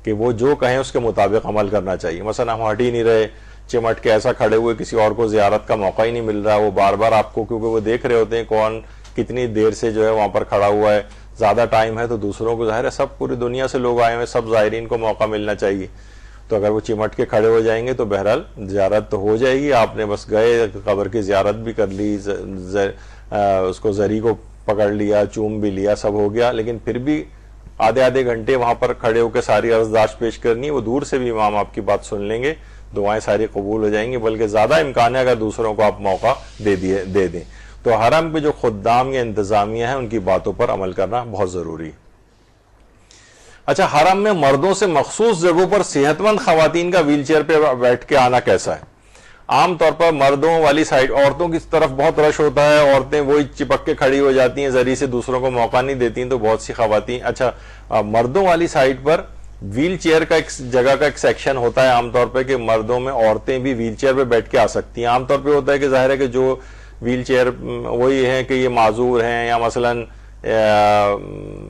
Speaker 1: کہ وہ جو کہیں اس کے مطابق عمل کرنا چاہیے. مثلا ہم ہٹ ہی نہیں رہے، چمٹ کے ایسا کھڑے ہوئے، کسی اور کو زیارت کا موقع ہی نہیں مل رہا، وہ بار بار آپ کو، کیونکہ وہ دیکھ رہے ہوتے ہیں کون کتنی دیر سے جو ہے وہاں پر کھڑا ہوا ہے، زیادہ ٹائم ہے تو دوسروں کو ظاہر ہے سب پوری دنیا سے لوگ آئے ہوئے، سب زائرین کو موقع ملنا چاہیے. تو اگر وہ چمٹ کے کھڑے ہو جائیں گے تو بہرحال زیارت تو ہو جائے گی، آپ نے بس گئے قبر کی زیارت بھی کر لی، اس کو زری کو پکڑ لیا، چوم بھی لیا، سب ہو گیا. لیکن پھر بھی آدھے گھنٹے وہاں پر کھڑے ہو کے ساری عرضداشت پیش کرنی ہے. وہ دور سے بھی امام آپ کی بات سن لیں گے، دعائیں ساری قبول ہو جائیں گی، بلکہ زیادہ امکان ہے اگر دوسروں کو آپ موقع دے دیں. تو حرم کے جو خدام یا انتظامیہ ہیں ان کی باتوں پر عمل کرنا بہت ضروری ہے. اچھا، حرم میں مردوں سے مخصوص جگہوں پر صحت مند خواتین کا ویل چیئر پہ بیٹھ کے آنا کیسا ہے؟ عام طور پر مردوں والی سائڈ، عورتوں کی طرف بہت رش ہوتا ہے، عورتیں وہی چپک کے کھڑی ہو جاتی ہیں، ذریعے سے دوسروں کو موقع نہیں دیتی ہیں، تو بہت سی خواتین. اچھا، مردوں والی سائڈ پر ویل چیئر کا ایک جگہ کا ایک سیکشن ہوتا ہے عام طور پہ کہ مردوں میں عورتیں بھی ویل چیئر پہ بیٹھ کے آ سکتی ہیں. عام طور پہ ہوتا ہے کہ ظاہر ہے کہ جو ویل چیئر وہی ہیں کہ یہ معذور ہیں یا مثلاً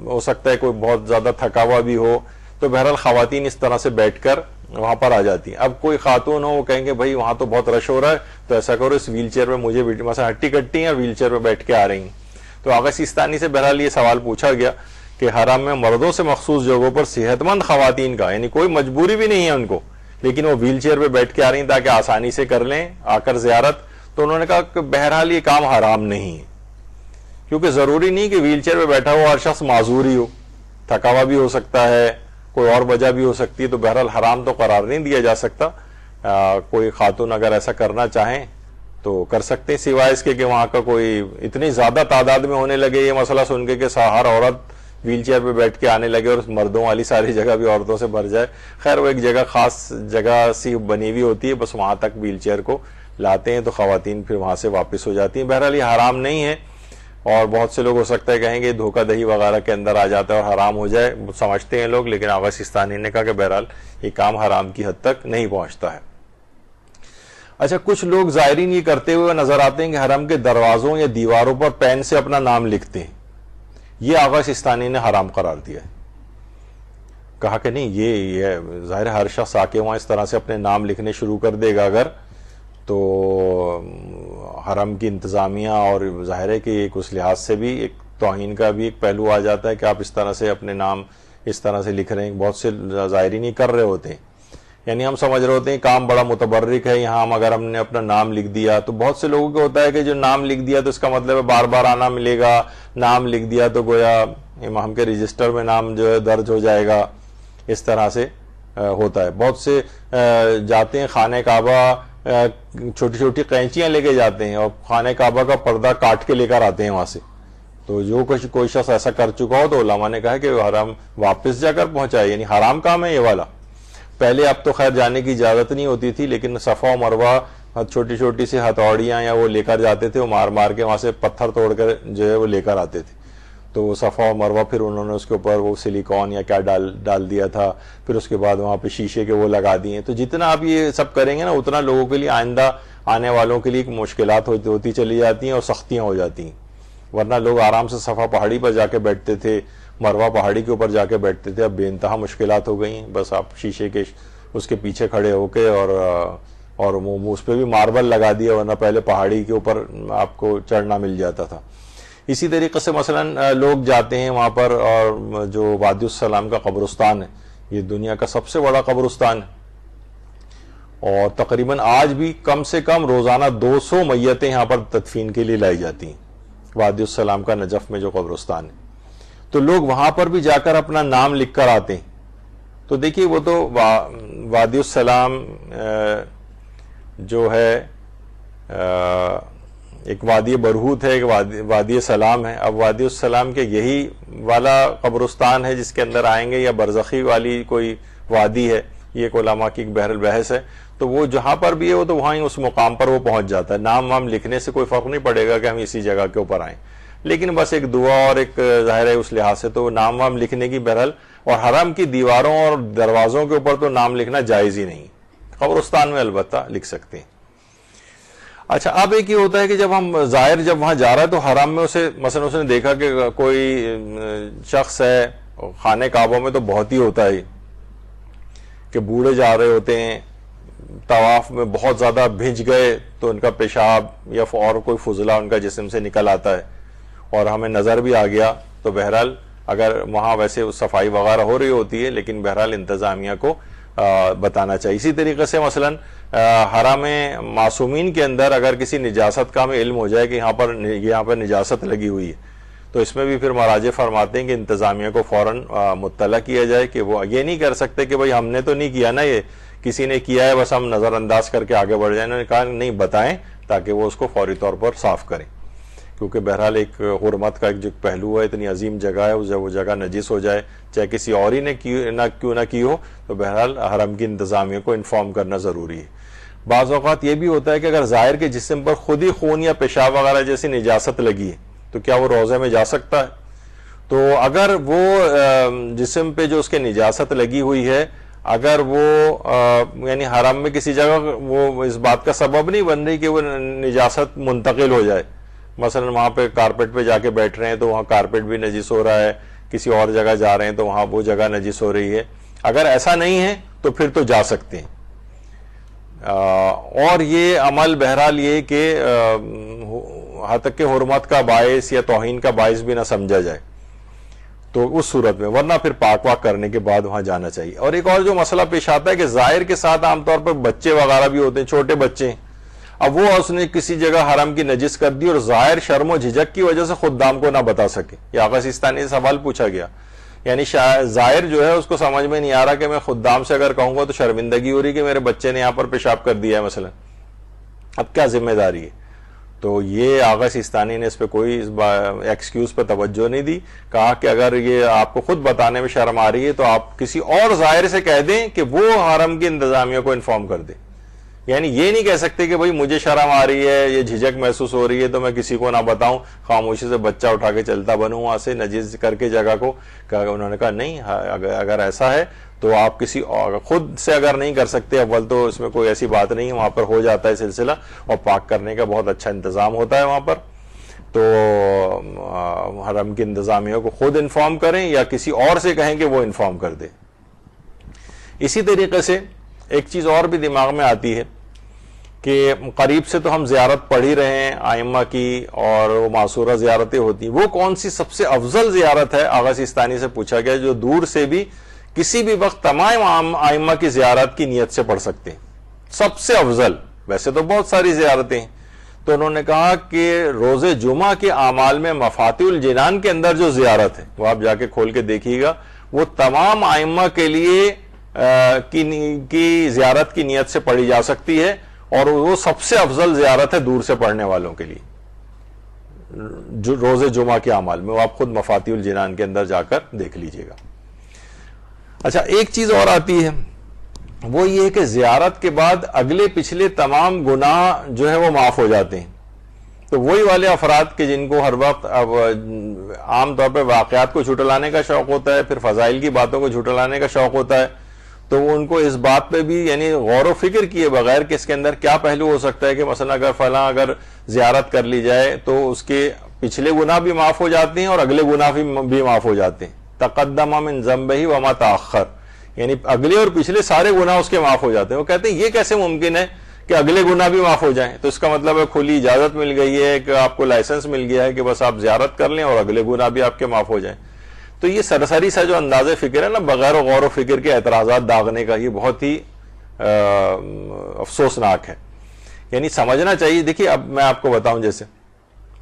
Speaker 1: ہو سکتا ہے کوئی بہت زیادہ تھکا ہوا بھی ہو، تو بہرحال خواتین اس طرح سے بیٹھ کر وہاں پر آ جاتی ہیں. اب کوئی خاتون ہو وہ کہیں گے بھائی وہاں تو بہت رش ہو رہا ہے تو ایسا کرو اس ویل چیئر پہ مجھے مثلا ہٹی کٹی ہیں ویل چیئر پہ بیٹھ کے آ رہی ہیں. تو آغا سیستانی سے بہرحال یہ سوال پوچھا گیا کہ حرم میں مردوں سے مخصوص جگہوں پر صحت مند خواتین کا، یعنی کوئی مجبوری بھی نہیں ہے ان کو، لیکن وہ ویل چیئر پہ بیٹھ کے آ رہی ہیں تاکہ آسانی سے کر لیں آ کر زیارت. تو انہوں نے کہا کہ بہرحال یہ کام حرام نہیں ہے، کیونکہ ضروری نہیں کہ ویل چیئر پہ بیٹھا ہوا ہر شخص معذور ہی ہو، تھکا ہوا بھی ہو سکتا ہے، کوئی اور وجہ بھی ہو سکتی ہے. تو بہرحال حرام تو قرار نہیں دیا جا سکتا. کوئی خاتون اگر ایسا کرنا چاہیں تو کر سکتے ہیں، سوائے اس کے کہ وہاں کا کوئی اتنی زیادہ تعداد میں ہونے لگے یہ مسئلہ سن کے کہ ہر عورت ویل چیئر پہ بیٹھ کے آنے لگے اور مردوں والی ساری جگہ بھی عورتوں سے بھر جائے. خیر وہ ایک جگہ خاص جگہ سی بنی ہوئی ہوتی ہے, بس وہاں تک ویل چیئر کو لاتے ہیں تو خواتین پھر وہاں سے واپس ہو جاتی ہیں. بہرحال یہ حرام نہیں ہے, اور بہت سے لوگ ہو سکتا ہے کہیں گے دھوکہ دہی وغیرہ کے اندر آ جاتا ہے اور حرام ہو جائے, سمجھتے ہیں لوگ, لیکن آغا سیستانی نے کہا کہ بہرحال یہ کام حرام کی حد تک نہیں پہنچتا ہے. اچھا, کچھ لوگ زائرین یہ کرتے ہوئے نظر آتے ہیں کہ حرم کے دروازوں یا دیواروں پر پین سے اپنا نام لکھتے ہیں. یہ آغا سیستانی نے حرام قرار دیا ہے. کہا کہ نہیں, یہ ظاہر ہر شخص آ کے وہاں اس طرح سے اپنے نام لکھنے شروع کر دے گا اگر, تو حرم کی انتظامیہ اور ظاہر ہے کہ ایک اس لحاظ سے بھی ایک توہین کا بھی ایک پہلو آ جاتا ہے کہ آپ اس طرح سے اپنے نام اس طرح سے لکھ رہے ہیں. بہت سے زائرین یہ کر رہے ہوتے ہیں, یعنی ہم سمجھ رہے ہوتے ہیں کام بڑا متبرک ہے, یہاں اگر ہم نے اپنا نام لکھ دیا تو بہت سے لوگوں کو ہوتا ہے کہ جو نام لکھ دیا تو اس کا مطلب ہے بار بار آنا ملے گا, نام لکھ دیا تو گویا امام کے رجسٹر میں نام جو ہے درج ہو جائے گا. اس طرح سے ہوتا ہے. بہت سے جاتے ہیں خانہ کعبہ, چھوٹی چھوٹی قینچیاں لے کے جاتے ہیں اور خانہ کعبہ کا پردہ کاٹ کے لے کر آتے ہیں وہاں سے. تو جو کوئی شخص ایسا کر چکا ہو تو علماء نے کہا کہ حرام واپس جا کر پہنچائے, یعنی حرام کام ہے یہ والا. پہلے اب تو خیر جانے کی اجازت نہیں ہوتی تھی, لیکن صفا و مروہ چھوٹی چھوٹی سی ہتھوڑیاں یا وہ لے کر جاتے تھے, وہ مار مار کے وہاں سے پتھر توڑ کر جو ہے وہ لے کر آتے تھے. تو وہ صفا و مروہ پھر انہوں نے اس کے اوپر وہ سلیکون یا کیا ڈال دیا تھا, پھر اس کے بعد وہاں پہ شیشے کے وہ لگا دیے. تو جتنا آپ یہ سب کریں گے نا اتنا لوگوں کے لیے آئندہ آنے والوں کے لیے مشکلات ہوتی چلی جاتی ہیں اور سختیاں ہو جاتی ہیں. ورنہ لوگ آرام سے صفا پہاڑی پر جا کے بیٹھتے تھے, مروہ پہاڑی کے اوپر جا کے بیٹھتے تھے. اب بے انتہا مشکلات ہو گئی ہیں. بس آپ شیشے کے اس کے پیچھے کھڑے ہو کے اور اس پہ بھی ماربل لگا دیا, ورنہ پہلے پہاڑی کے اوپر آپ کو چڑھنا مل جاتا تھا. اسی طریقے سے مثلا لوگ جاتے ہیں وہاں پر, اور جو وادی السلام کا قبرستان ہے یہ دنیا کا سب سے بڑا قبرستان ہے, اور تقریباً آج بھی کم سے کم روزانہ 200 میتیں یہاں پر تدفین کے لیے لائی جاتی ہیں. وادی السلام کا نجف میں جو قبرستان ہے, تو لوگ وہاں پر بھی جا کر اپنا نام لکھ کر آتے ہیں. تو دیکھیے وہ تو وادی السلام جو ہے ایک وادی برہوت ہے, ایک وادی سلام ہے. اب وادی السلام کے یہی والا قبرستان ہے جس کے اندر آئیں گے, یا برزخی والی کوئی وادی ہے, یہ ایک علماء کی ایک بحر البحث ہے. تو وہ جہاں پر بھی ہے وہ تو وہاں ہی اس مقام پر وہ پہنچ جاتا ہے. نام وام لکھنے سے کوئی فرق نہیں پڑے گا کہ ہم اسی جگہ کے اوپر آئیں, لیکن بس ایک دعا اور ایک ظاہر ہے اس لحاظ سے تو نام وام لکھنے کی بہرحال, اور حرم کی دیواروں اور دروازوں کے اوپر تو نام لکھنا جائز ہی نہیں. قبرستان میں البتہ لکھ سکتے ہیں. اچھا, اب ایک یہ ہوتا ہے کہ جب ہم زائر جب وہاں جا رہا ہے تو حرم میں اسے مثلا اس نے دیکھا کہ کوئی شخص ہے, خانہ کعبہ میں تو بہت ہی ہوتا ہے کہ بوڑھے جا رہے ہوتے ہیں طواف میں, بہت زیادہ بھیج گئے تو ان کا پیشاب یا اور کوئی فضلہ ان کا جسم سے نکل آتا ہے, اور ہمیں نظر بھی آ گیا. تو بہرحال اگر وہاں ویسے صفائی وغیرہ ہو رہی ہوتی ہے, لیکن بہرحال انتظامیہ کو بتانا چاہیے. اسی طریقے سے مثلا حرم معصومین کے اندر اگر کسی نجاست کا ہمیں علم ہو جائے کہ یہاں پر نجاست لگی ہوئی ہے, تو اس میں بھی پھر مراجع فرماتے ہیں کہ انتظامیہ کو فوراً مطلع کیا جائے کہ وہ یہ نہیں کر سکتے کہ بھئی ہم نے تو نہیں کیا نا, یہ کسی نے کیا ہے بس ہم نظر انداز کر کے آگے بڑھ جائیں. انہوں نے کہا نہیں, بتائیں تاکہ وہ اس کو فوری طور پر صاف کریں, کیونکہ بہرحال ایک حرمت کا ایک جو پہلو ہے, اتنی عظیم جگہ ہے, وہ جگہ نجس ہو جائے چاہے کسی اور ہی نے کیوں نہ کی ہو, تو بہرحال حرم کی انتظامیہ کو انفارم کرنا ضروری ہے. بعض اوقات یہ بھی ہوتا ہے کہ اگر زائر کے جسم پر خود ہی خون یا پیشاب وغیرہ جیسی نجاست لگی ہے تو کیا وہ روضے میں جا سکتا ہے؟ تو اگر وہ جسم پہ جو اس کے نجاست لگی ہوئی ہے, اگر وہ یعنی حرم میں کسی جگہ وہ اس بات کا سبب نہیں بن رہی کہ وہ نجاست منتقل ہو جائے, مثلا وہاں پہ کارپیٹ پہ جا کے بیٹھ رہے ہیں تو وہاں کارپیٹ بھی نجس ہو رہا ہے, کسی اور جگہ جا رہے ہیں تو وہاں وہ جگہ نجس ہو رہی ہے, اگر ایسا نہیں ہے تو پھر تو جا سکتے ہیں. اور یہ عمل بہرحال یہ کہ حد تک کہ حرمت کا باعث یا توہین کا باعث بھی نہ سمجھا جائے, تو اس صورت میں, ورنہ پھر پاک واک کرنے کے بعد وہاں جانا چاہیے. اور ایک اور جو مسئلہ پیش آتا ہے کہ زائر کے ساتھ عام طور پر بچے وغیرہ بھی ہوتے ہیں, چھوٹے بچے ہیں. اب وہ اس نے کسی جگہ حرم کی نجس کر دی اور زائر شرم و جھجک کی وجہ سے خدام کو نہ بتا سکے. یہ آغا سیستانی سے سوال پوچھا گیا, یعنی زائر جو ہے اس کو سمجھ میں نہیں آ رہا کہ میں خدام سے اگر کہوں گا تو شرمندگی ہو رہی کہ میرے بچے نے یہاں پر پیشاب کر دیا ہے مثلا, اب کیا ذمہ داری ہے؟ تو یہ آغا سیستانی نے اس پہ کوئی ایکسکیوز پہ توجہ نہیں دی. کہا کہ اگر یہ آپ کو خود بتانے میں شرم آ رہی ہے تو آپ کسی اور زائر سے کہہ دیں کہ وہ حرم کی انتظامیہ کو انفارم کر دے. یعنی یہ نہیں کہہ سکتے کہ بھائی مجھے شرم آ رہی ہے, یہ جھجک محسوس ہو رہی ہے تو میں کسی کو نہ بتاؤں, خاموشی سے بچہ اٹھا کے چلتا بنوں وہاں سے نجس کر کے جگہ کو. انہوں نے کہا نہیں, اگر ایسا ہے تو آپ کسی اور خود سے اگر نہیں کر سکتے, اول تو اس میں کوئی ایسی بات نہیں ہے, وہاں پر ہو جاتا ہے سلسلہ, اور پاک کرنے کا بہت اچھا انتظام ہوتا ہے وہاں پر. تو حرم کی انتظامیہ کو خود انفارم کریں یا کسی اور سے کہیں کہ وہ انفارم کر دے. اسی طریقے سے ایک چیز اور بھی دماغ میں آتی ہے کہ قریب سے تو ہم زیارت پڑھ ہی رہے ہیں آئمہ کی, اور وہ معصورہ زیارتیں ہوتی ہیں, وہ کون سی سب سے افضل زیارت ہے؟ آغا سیستانی سے پوچھا گیا جو دور سے بھی کسی بھی وقت تمام آئمہ کی زیارت کی نیت سے پڑھ سکتے ہیں, سب سے افضل. ویسے تو بہت ساری زیارتیں ہیں, تو انہوں نے کہا کہ روز جمعہ کے اعمال میں مفاتیح الجنان کے اندر جو زیارت ہے وہ آپ جا کے کھول کے دیکھیے گا, وہ تمام آئمہ کے لیے کی زیارت کی نیت سے پڑھی جا سکتی ہے, اور وہ سب سے افضل زیارت ہے دور سے پڑھنے والوں کے لیے جو روز جمعہ کے اعمال میں. وہ آپ خود مفاتیح الجنان کے اندر جا کر دیکھ لیجئے گا. اچھا, ایک چیز اور آتی ہے, وہ یہ کہ زیارت کے بعد اگلے پچھلے تمام گناہ جو ہے وہ معاف ہو جاتے ہیں. تو وہی والے افراد کے جن کو ہر وقت اب عام طور پہ واقعات کو جھٹلانے کا شوق ہوتا ہے, پھر فضائل کی باتوں کو جھٹلانے کا شوق ہوتا ہے, تو ان کو اس بات پہ بھی یعنی غور و فکر کیے بغیر کہ اس کے اندر کیا پہلو ہو سکتا ہے کہ مثلا اگر زیارت کر لی جائے تو اس کے پچھلے گناہ بھی معاف ہو جاتے ہیں اور اگلے گناہ بھی معاف ہو جاتے ہیں. تقدم من ذنبہ وما تاخر, یعنی اگلے اور پچھلے سارے گناہ اس کے معاف ہو جاتے ہیں. وہ کہتے ہیں یہ کیسے ممکن ہے کہ اگلے گناہ بھی معاف ہو جائیں؟ تو اس کا مطلب ہے کھلی اجازت مل گئی ہے, کہ آپ کو لائسنس مل گیا ہے کہ بس آپ زیارت کر لیں اور اگلے گناہ بھی آپ کے معاف ہو جائیں. تو یہ سرسری سا جو انداز فکر ہے نا, بغیر غور و فکر کے اعتراضات داغنے کا, یہ بہت ہی افسوسناک ہے. یعنی سمجھنا چاہیے. دیکھیے اب میں آپ کو بتاؤں, جیسے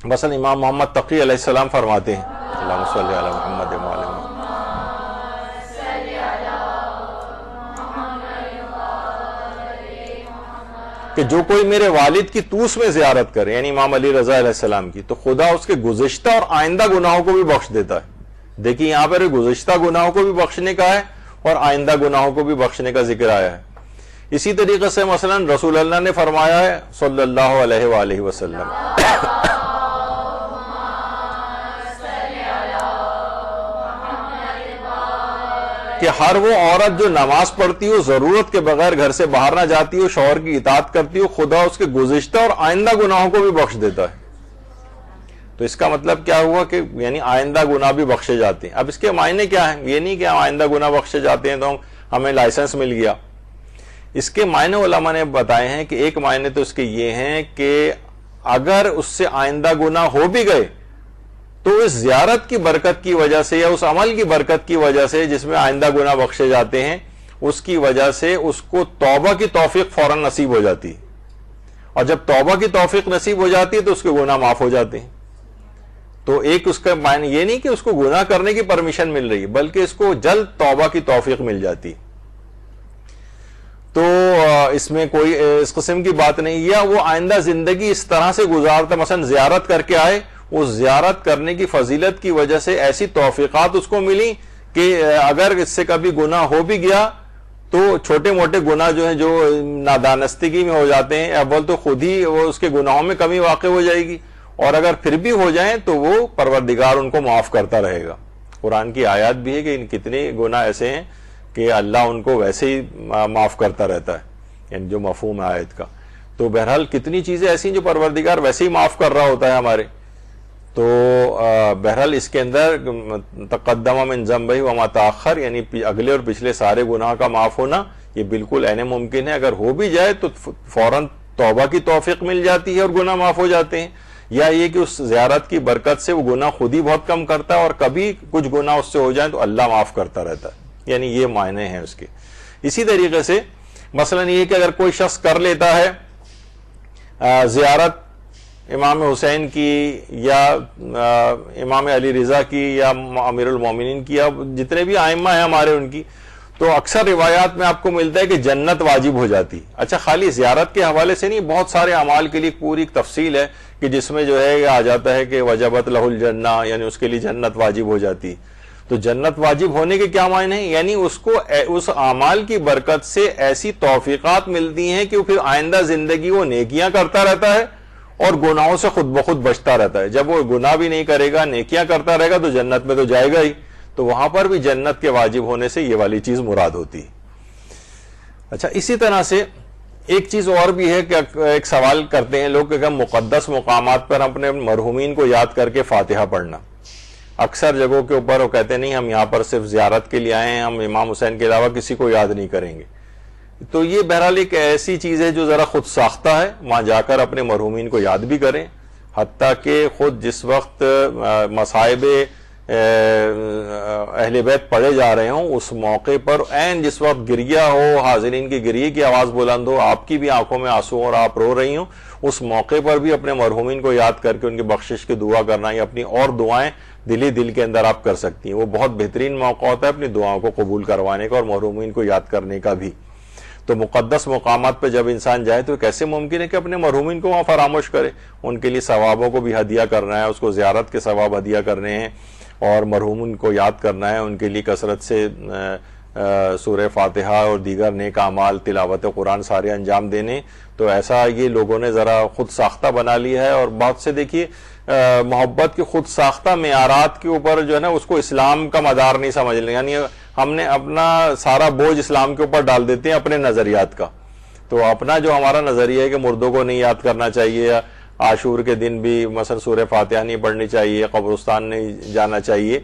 Speaker 1: مثلا امام محمد تقی علیہ السلام فرماتے ہیں, اللہم صلی علی محمد و علی محمد, کہ جو کوئی میرے والد کی توس میں زیارت کرے, یعنی امام علی رضا علیہ السلام کی, تو خدا اس کے گزشتہ اور آئندہ گناہوں کو بھی بخش دیتا ہے. دیکھیے یہاں پر گزشتہ گناہوں کو بھی بخشنے کا ہے اور آئندہ گناہوں کو بھی بخشنے کا ذکر آیا ہے. اسی طریقے سے مثلا رسول اللہ نے فرمایا ہے صلی اللہ علیہ وآلہ وسلم کہ ہر وہ عورت جو نماز پڑھتی ہو, ضرورت کے بغیر گھر سے باہر نہ جاتی ہو, شوہر کی اطاعت کرتی ہو, خدا اس کے گزشتہ اور آئندہ گناہوں کو بھی بخش دیتا ہے. تو اس کا مطلب کیا ہوا کہ یعنی آئندہ گناہ بھی بخشے جاتے ہیں. اب اس کے معنی کیا ہیں؟ یہ نہیں کہ آئندہ گناہ بخشے جاتے ہیں تو ہمیں لائسنس مل گیا. اس کے معنی علماء نے بتائے ہیں کہ ایک معنی تو اس کے یہ ہیں کہ اگر اس سے آئندہ گناہ ہو بھی گئے تو اس زیارت کی برکت کی وجہ سے یا اس عمل کی برکت کی وجہ سے جس میں آئندہ گناہ بخشے جاتے ہیں, اس کی وجہ سے اس کو توبہ کی توفیق فوراً نصیب ہو جاتی ہے. اور جب توبہ کی توفیق نصیب ہو جاتی ہے تو اس کے گناہ معاف ہو جاتے ہیں. تو ایک اس کا معنی یہ نہیں کہ اس کو گناہ کرنے کی پرمیشن مل رہی ہے, بلکہ اس کو جلد توبہ کی توفیق مل جاتی. تو اس میں کوئی اس قسم کی بات نہیں. یا وہ آئندہ زندگی اس طرح سے گزارتا, مثلا زیارت کر کے آئے, اس زیارت کرنے کی فضیلت کی وجہ سے ایسی توفیقات اس کو ملی کہ اگر اس سے کبھی گناہ ہو بھی گیا تو چھوٹے موٹے گناہ جو ہیں جو نادانستگی میں ہو جاتے ہیں, اول تو خود ہی وہ اس کے گناہوں میں کمی واقع ہو جائے گی, اور اگر پھر بھی ہو جائیں تو وہ پروردگار ان کو معاف کرتا رہے گا. قرآن کی آیات بھی ہے کہ ان کتنے گناہ ایسے ہیں کہ اللہ ان کو ویسے ہی معاف کرتا رہتا ہے, یعنی جو مفہوم ہے آیت کا. تو بہرحال کتنی چیزیں ایسی ہیں جو پروردگار ویسے ہی معاف کر رہا ہوتا ہے ہمارے. تو بہرحال اس کے اندر تقدم من ذنبہ وما تاخر, یعنی اگلے اور پچھلے سارے گناہ کا معاف ہونا یہ بالکل عین ممکن ہے. اگر ہو بھی جائے تو فوراً توبہ کی توفیق مل جاتی ہے اور گناہ معاف ہو جاتے ہیں, یا یہ کہ اس زیارت کی برکت سے وہ گناہ خود ہی بہت کم کرتا ہے, اور کبھی کچھ گناہ اس سے ہو جائیں تو اللہ معاف کرتا رہتا ہے. یعنی یہ معنی ہیں اس کے. اسی طریقے سے مثلا یہ کہ اگر کوئی شخص کر لیتا ہے زیارت امام حسین کی یا امام علی رضا کی یا امیر المومنین کی یا جتنے بھی ائمہ ہیں ہمارے ان کی, تو اکثر روایات میں آپ کو ملتا ہے کہ جنت واجب ہو جاتی. اچھا خالی زیارت کے حوالے سے نہیں, بہت سارے اعمال کے لیے پوری ایک تفصیل ہے کہ جس میں جو ہے آ جاتا ہے کہ وجبت لہ الجنہ, یعنی اس کے لیے جنت واجب ہو جاتی. تو جنت واجب ہونے کے کیا معنی ہیں؟ یعنی اس کو اس اعمال کی برکت سے ایسی توفیقات ملتی ہیں کہ وہ پھر آئندہ زندگی وہ نیکیاں کرتا رہتا ہے اور گناہوں سے خود بخود بچتا رہتا ہے. جب وہ گناہ بھی نہیں کرے گا, نیکیاں کرتا رہے گا, تو جنت میں تو جائے گا ہی. تو وہاں پر بھی جنت کے واجب ہونے سے یہ والی چیز مراد ہوتی. اچھا اسی طرح سے ایک چیز اور بھی ہے کہ ایک سوال کرتے ہیں لوگ کہ مقدس مقامات پر اپنے مرحومین کو یاد کر کے فاتحہ پڑھنا. اکثر جگہوں کے اوپر وہ کہتے نہیں ہم یہاں پر صرف زیارت کے لیے آئے ہیں, ہم امام حسین کے علاوہ کسی کو یاد نہیں کریں گے. تو یہ بہرحال ایک ایسی چیز ہے جو ذرا خود ساختہ ہے. وہاں جا کر اپنے مرحومین کو یاد بھی کریں, حتیٰ کہ خود جس وقت مصائب اہل بیت پڑھے جا رہے ہوں اس موقع پر عین جس وقت گریہ ہو, حاضرین کی گریے کی آواز بلند ہو, آپ کی بھی آنکھوں میں آنسو اور آپ رو رہی ہوں, اس موقع پر بھی اپنے مرحومین کو یاد کر کے ان کی بخشش کی دعا کرنا یا اپنی اور دعائیں دل کے اندر آپ کر سکتی ہیں. وہ بہت بہترین موقع ہوتا ہے اپنی دعاؤں کو قبول کروانے کا اور مرحومین کو یاد کرنے کا بھی. تو مقدس مقامات پہ جب انسان جائے تو کیسے ممکن ہے کہ اپنے مرحومین کو وہاں فراموش کرے؟ ان کے لیے ثوابوں کو بھی ہدیہ کرنا ہے, اس کو زیارت کے ثواب ہدیہ کرنے ہیں اور مرحومین کو یاد کرنا ہے, ان کے لیے کثرت سے سورہ فاتحہ اور دیگر نیک اعمال, تلاوت قرآن سارے انجام دینے. تو ایسا یہ لوگوں نے ذرا خود ساختہ بنا لیا ہے. اور بات سے دیکھیے محبت کی خود ساختہ معیارات کے اوپر جو ہے نا اس کو اسلام کا مدار نہیں سمجھ لیں, یعنی ہم نے اپنا سارا بوجھ اسلام کے اوپر ڈال دیتے ہیں اپنے نظریات کا. تو اپنا جو ہمارا نظریہ ہے کہ مردوں کو نہیں یاد کرنا چاہیے, عاشور کے دن بھی مثلا سورہ فاتحہ نہیں پڑھنی چاہیے, قبرستان نہیں جانا چاہیے.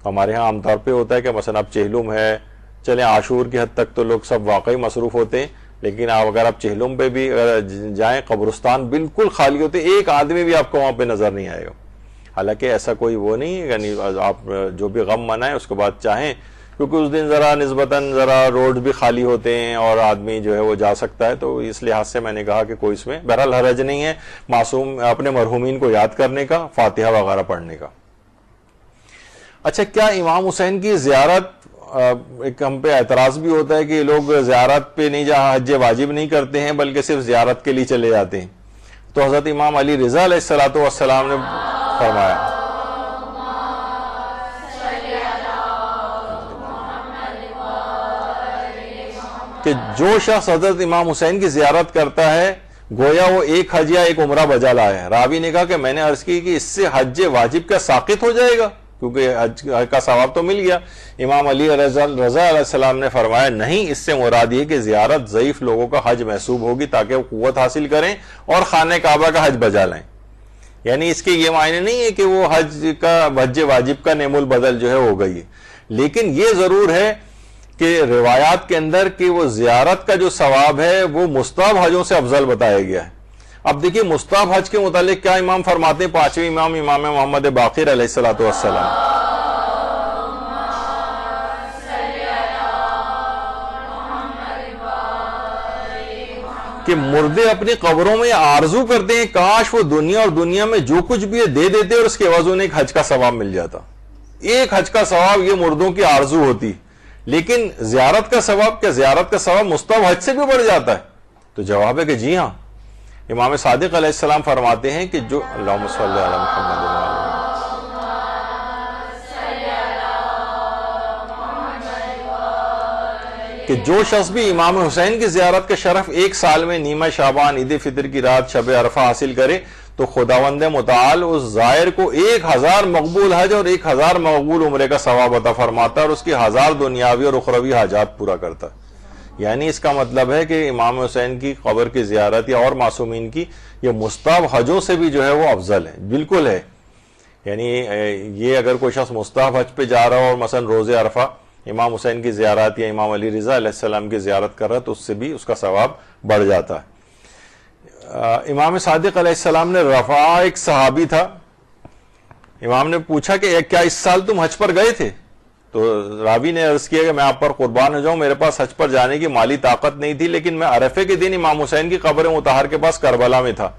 Speaker 1: ہمارے ہاں عام طور پہ ہوتا ہے کہ مثلا اب چہلم ہے, چلیں عاشور کی حد تک تو لوگ سب واقعی مصروف ہوتے ہیں, لیکن اگر آپ چہلم پہ بھی جائیں قبرستان بالکل خالی ہوتے, ایک آدمی بھی آپ کو وہاں پہ نظر نہیں آئے گا. حالانکہ ایسا کوئی وہ نہیں ہے, یعنی آپ جو بھی غم منائیں اس کے بعد چاہیں, کیونکہ اس دن ذرا نسبتاً ذرا روڈ بھی خالی ہوتے ہیں اور آدمی جو ہے وہ جا سکتا ہے. تو اس لحاظ سے میں نے کہا کہ کوئی اس میں بہرحال حرج نہیں ہے معصوم اپنے مرحومین کو یاد کرنے کا, فاتحہ وغیرہ پڑھنے کا. اچھا کیا امام حسین کی زیارت, ایک ہم پہ اعتراض بھی ہوتا ہے کہ لوگ زیارت پہ نہیں جہاں حج واجب نہیں کرتے ہیں بلکہ صرف زیارت کے لیے چلے جاتے ہیں. تو حضرت امام علی رضا علیہ السلام نے فرمایا کہ جو شخص حضرت امام حسین کی زیارت کرتا ہے گویا وہ ایک حج یا ایک عمرہ بجا لایا ہے. راوی نے کہا کہ میں نے عرض کی کہ اس سے حج واجب کا ساقط ہو جائے گا, کیونکہ حج کا ثواب تو مل گیا. امام علی رضا علیہ السلام نے فرمایا نہیں, اس سے مراد یہ کہ زیارت ضعیف لوگوں کا حج محسوب ہوگی تاکہ وہ قوت حاصل کریں اور خانہ کعبہ کا حج بجا لائیں. یعنی اس کے یہ معنی نہیں ہے کہ وہ حج واجب کا نعم البدل جو ہے ہو گئی ہے, لیکن یہ ضرور ہے کہ روایات کے اندر کہ وہ زیارت کا جو ثواب ہے وہ مستحب حجوں سے افضل بتایا گیا ہے. اب دیکھیے مستحب حج کے متعلق کیا امام فرماتے ہیں, پانچویں امام محمد باقر علیہ السلام, کہ مردے اپنی قبروں میں آرزو کرتے ہیں کاش وہ دنیا اور دنیا میں جو کچھ بھی دے دیتے اور اس کے عوض انہیں ایک حج کا ثواب مل جاتا. ایک حج کا ثواب یہ مردوں کی آرزو ہوتی. لیکن زیارت کا ثواب, کیا زیارت کا ثواب مستحب حج سے بھی بڑھ جاتا ہے؟ تو جواب ہے کہ جی ہاں. امام صادق علیہ السلام فرماتے ہیں کہ جو اللہم صلی علی محمد کہ جو شخص بھی امام حسین کی زیارت کے شرف ایک سال میں نیمہ شعبان, عید فطر کی رات, شب عرفہ حاصل کرے تو خداوند متعال اس زائر کو 1000 مقبول حج اور 1000 مقبول عمرے کا ثواب عطا فرماتا ہے اور اس کی 1000 دنیاوی اور اخروی حاجات پورا کرتا ہے. یعنی اس کا مطلب ہے کہ امام حسین کی قبر کی زیارت یا اور معصومین کی یہ مستحب حجوں سے بھی جو ہے وہ افضل ہے, بالکل ہے. یعنی یہ اگر کوئی شخص مستحب حج پہ جا رہا ہو اور مثلا روز عرفہ امام حسین کی زیارت یا امام علی رضا علیہ السلام کی زیارت کر رہا ہے تو اس سے بھی اس کا ثواب بڑھ جاتا ہے. امام صادق علیہ السلام نے رفع, ایک صحابی تھا, امام نے پوچھا کہ کیا اس سال تم حج پر گئے تھے؟ تو راوی نے عرض کیا کہ میں آپ پر قربان ہو جاؤں, میرے پاس حج پر جانے کی مالی طاقت نہیں تھی, لیکن میں عرفے کے دن امام حسین کی قبر مطہر کے پاس کربلا میں تھا.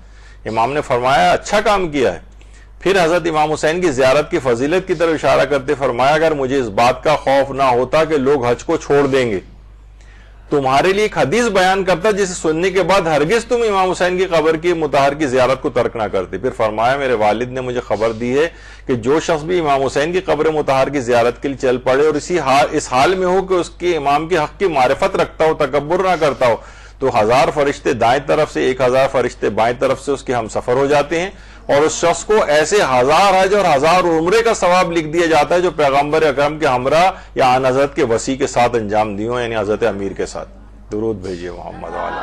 Speaker 1: امام نے فرمایا اچھا کام کیا ہے, پھر حضرت امام حسین کی زیارت کی فضیلت کی طرف اشارہ کرتے فرمایا اگر مجھے اس بات کا خوف نہ ہوتا کہ لوگ حج کو چھوڑ دیں گے، تمہارے لیے ایک حدیث بیان کرتا جسے سننے کے بعد ہرگز تم امام حسین کی قبر کی مطہر کی زیارت کو ترک نہ کرتے۔ پھر فرمایا میرے والد نے مجھے خبر دی ہے کہ جو شخص بھی امام حسین کی قبر مطہر کی زیارت کے لیے چل پڑے اور اس حال میں ہو کہ اس کے امام کے حق کی معرفت رکھتا ہو، تکبر نہ کرتا ہو، تو 1000 فرشتے دائیں طرف سے 1000 فرشتے بائیں طرف سے اس کے ہم سفر ہو جاتے ہیں، اور اس شخص کو ایسے 1000 حج اور 1000 عمرے کا ثواب لکھ دیا جاتا ہے جو پیغمبر اکرم کے ہمراہ یا آن حضرت کے وصی کے ساتھ انجام دیوں، یعنی حضرت امیر کے ساتھ۔ درود بھیجئے محمد والا۔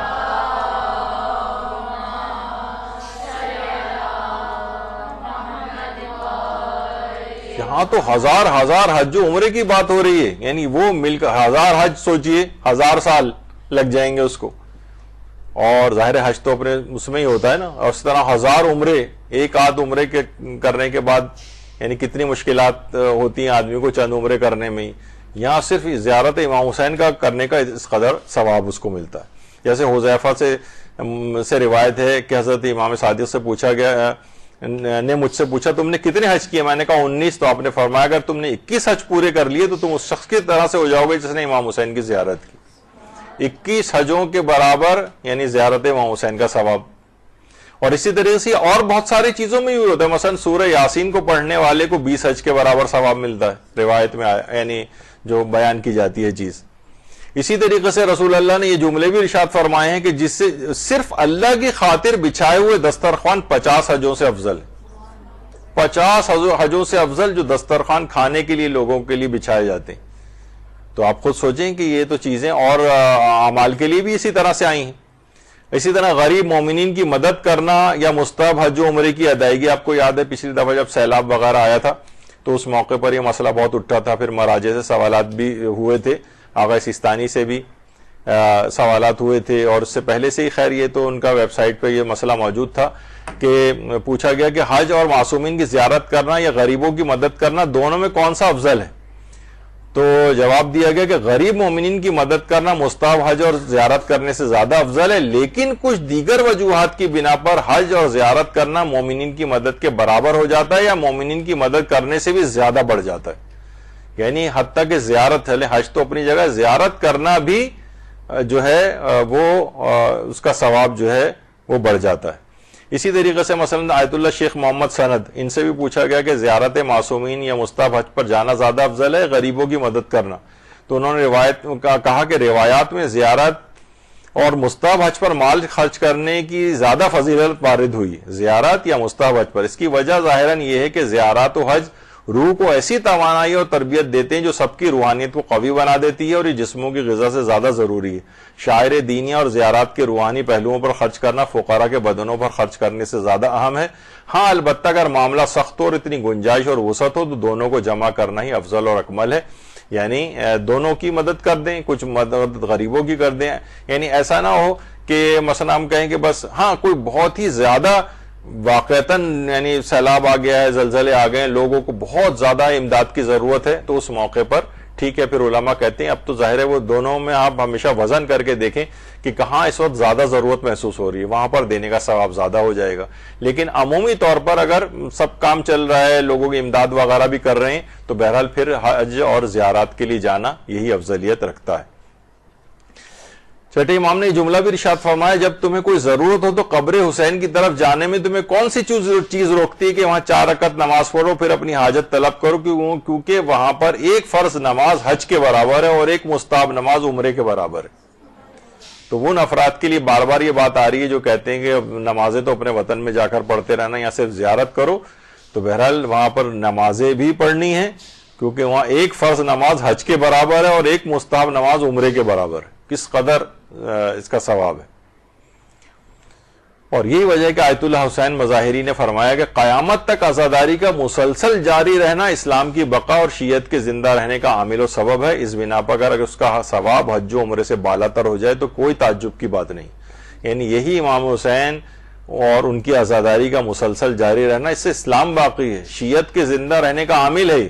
Speaker 1: یہاں تو 1000 حج و عمرے کی بات ہو رہی ہے، یعنی وہ مل کر 1000 حج، سوچئے 1000 سال لگ جائیں گے اس کو، اور ظاہر حج تو اپنے اس میں ہی ہوتا ہے نا، اور اس طرح 1000 عمرے، ایک آدھ عمرے کے کرنے کے بعد یعنی کتنی مشکلات ہوتی ہیں آدمی کو چند عمرے کرنے میں ہی، یہاں صرف زیارت امام حسین کا کرنے کا اس قدر ثواب اس کو ملتا ہے۔ جیسے حذیفہ سے روایت ہے کہ حضرت امام صادق سے پوچھا گیا، نے مجھ سے پوچھا تم نے کتنے حج کیے؟ میں نے کہا 19، تو آپ نے فرمایا اگر تم نے 21 حج پورے کر لیے تو تم اس شخص کی طرح سے ہو جاؤ گے جس نے امام حسین کی زیارت کی۔ 21 حجوں کے برابر یعنی زیارت امام حسین کا ثواب۔ اور اسی طریقے سے اور بہت ساری چیزوں میں بھی ہوتا ہے، مثلا سورہ یاسین کو پڑھنے والے کو 20 حج کے برابر ثواب ملتا ہے، روایت میں یعنی جو بیان کی جاتی ہے چیز۔ اسی طریقے سے رسول اللہ نے یہ جملے بھی ارشاد فرمائے ہیں کہ جس سے صرف اللہ کی خاطر بچھائے ہوئے دسترخوان 50 حجوں سے افضل ہے، 50 حجوں سے افضل جو دسترخوان کھانے کے لیے لوگوں کے لیے بچھائے جاتے ہیں۔ تو آپ خود سوچیں کہ یہ تو چیزیں اور اعمال کے لیے بھی اسی طرح سے آئی ہیں۔ اسی طرح غریب مومنین کی مدد کرنا یا مستحب حج و عمرے کی ادائیگی، آپ کو یاد ہے پچھلی دفعہ جب سیلاب وغیرہ آیا تھا تو اس موقع پر یہ مسئلہ بہت اٹھا تھا، پھر مراجع سے سوالات بھی ہوئے تھے، آغا سیستانی سے بھی سوالات ہوئے تھے، اور اس سے پہلے سے ہی خیر یہ تو ان کا ویب سائٹ پہ یہ مسئلہ موجود تھا کہ پوچھا گیا کہ حج اور معصومین کی زیارت کرنا یا غریبوں کی مدد کرنا دونوں میں کون سا افضل ہے؟ تو جواب دیا گیا کہ غریب مومنین کی مدد کرنا مستحب حج اور زیارت کرنے سے زیادہ افضل ہے، لیکن کچھ دیگر وجوہات کی بنا پر حج اور زیارت کرنا مومنین کی مدد کے برابر ہو جاتا ہے یا مومنین کی مدد کرنے سے بھی زیادہ بڑھ جاتا ہے، یعنی حتیٰ کہ زیارت ہے، حج تو اپنی جگہ، زیارت کرنا بھی جو ہے وہ اس کا ثواب جو ہے وہ بڑھ جاتا ہے۔ اسی طریقے سے مثلا آیت اللہ شیخ محمد سند، ان سے بھی پوچھا گیا کہ زیارت معصومین یا مستحب حج پر جانا زیادہ افضل ہے، غریبوں کی مدد کرنا؟ تو انہوں نے کہا کہ روایات میں زیارت اور مستحب حج پر مال خرچ کرنے کی زیادہ فضیلت وارد ہوئی، زیارت یا مستحب حج پر۔ اس کی وجہ ظاہراً یہ ہے کہ زیارت و حج روح کو ایسی توانائی اور تربیت دیتے ہیں جو سب کی روحانیت کو قوی بنا دیتی ہے، اور یہ جسموں کی غذا سے زیادہ ضروری ہے۔ شاعر دینیہ اور زیارات کے روحانی پہلوؤں پر خرچ کرنا فقراء کے بدنوں پر خرچ کرنے سے زیادہ اہم ہے۔ ہاں البتہ اگر معاملہ سخت ہو اور اتنی گنجائش اور وسعت ہو تو دونوں کو جمع کرنا ہی افضل اور اکمل ہے، یعنی دونوں کی مدد کر دیں، کچھ مدد غریبوں کی کر دیں، یعنی ایسا نہ ہو کہ مثلا ہم کہیں کہ بس ہاں کوئی بہت ہی زیادہ واقعتاً یعنی سیلاب آ گیا ہے، زلزلے آ گئے ہیں، لوگوں کو بہت زیادہ امداد کی ضرورت ہے، تو اس موقع پر ٹھیک ہے، پھر علماء کہتے ہیں اب تو ظاہر ہے وہ دونوں میں آپ ہمیشہ وزن کر کے دیکھیں کہ کہاں اس وقت زیادہ ضرورت محسوس ہو رہی ہے، وہاں پر دینے کا ثواب زیادہ ہو جائے گا۔ لیکن عمومی طور پر اگر سب کام چل رہا ہے، لوگوں کی امداد وغیرہ بھی کر رہے ہیں، تو بہرحال پھر حج اور زیارات کے لیے جانا یہی افضلیت رکھتا ہے۔ چھٹے امام نے یہ جملہ بھی ارشاد فرمایا جب تمہیں کوئی ضرورت ہو تو قبر حسین کی طرف جانے میں تمہیں کون سی چیز روکتی ہے کہ وہاں 4 رکعت نماز پڑھو پھر اپنی حاجت طلب کرو، کیونکہ وہاں پر ایک فرض نماز حج کے برابر ہے اور ایک مستحب نماز عمرے کے برابر ہے۔ تو وہ افراد کے لیے بار بار یہ بات آ رہی ہے جو کہتے ہیں کہ نمازیں تو اپنے وطن میں جا کر پڑھتے رہنا یا صرف زیارت کرو، تو بہرحال وہاں پر نمازیں بھی پڑھنی ہیں، کیونکہ وہاں ایک فرض نماز حج کے برابر ہے اور ایک مستحب نماز عمرے کے برابر ہے۔ کس قدر اس کا ثواب ہے۔ اور یہی وجہ ہے کہ آیت اللہ حسین مظاہری نے فرمایا کہ قیامت تک عزاداری کا مسلسل جاری رہنا اسلام کی بقا اور شیعت کے زندہ رہنے کا عامل و سبب ہے۔ اس بنا پر اگر اس کا ثواب حج و عمرے سے بالا تر ہو جائے تو کوئی تعجب کی بات نہیں، یعنی یہی امام حسین اور ان کی عزاداری کا مسلسل جاری رہنا، اس سے اسلام باقی ہے، شیعت کے زندہ رہنے کا عامل ہے۔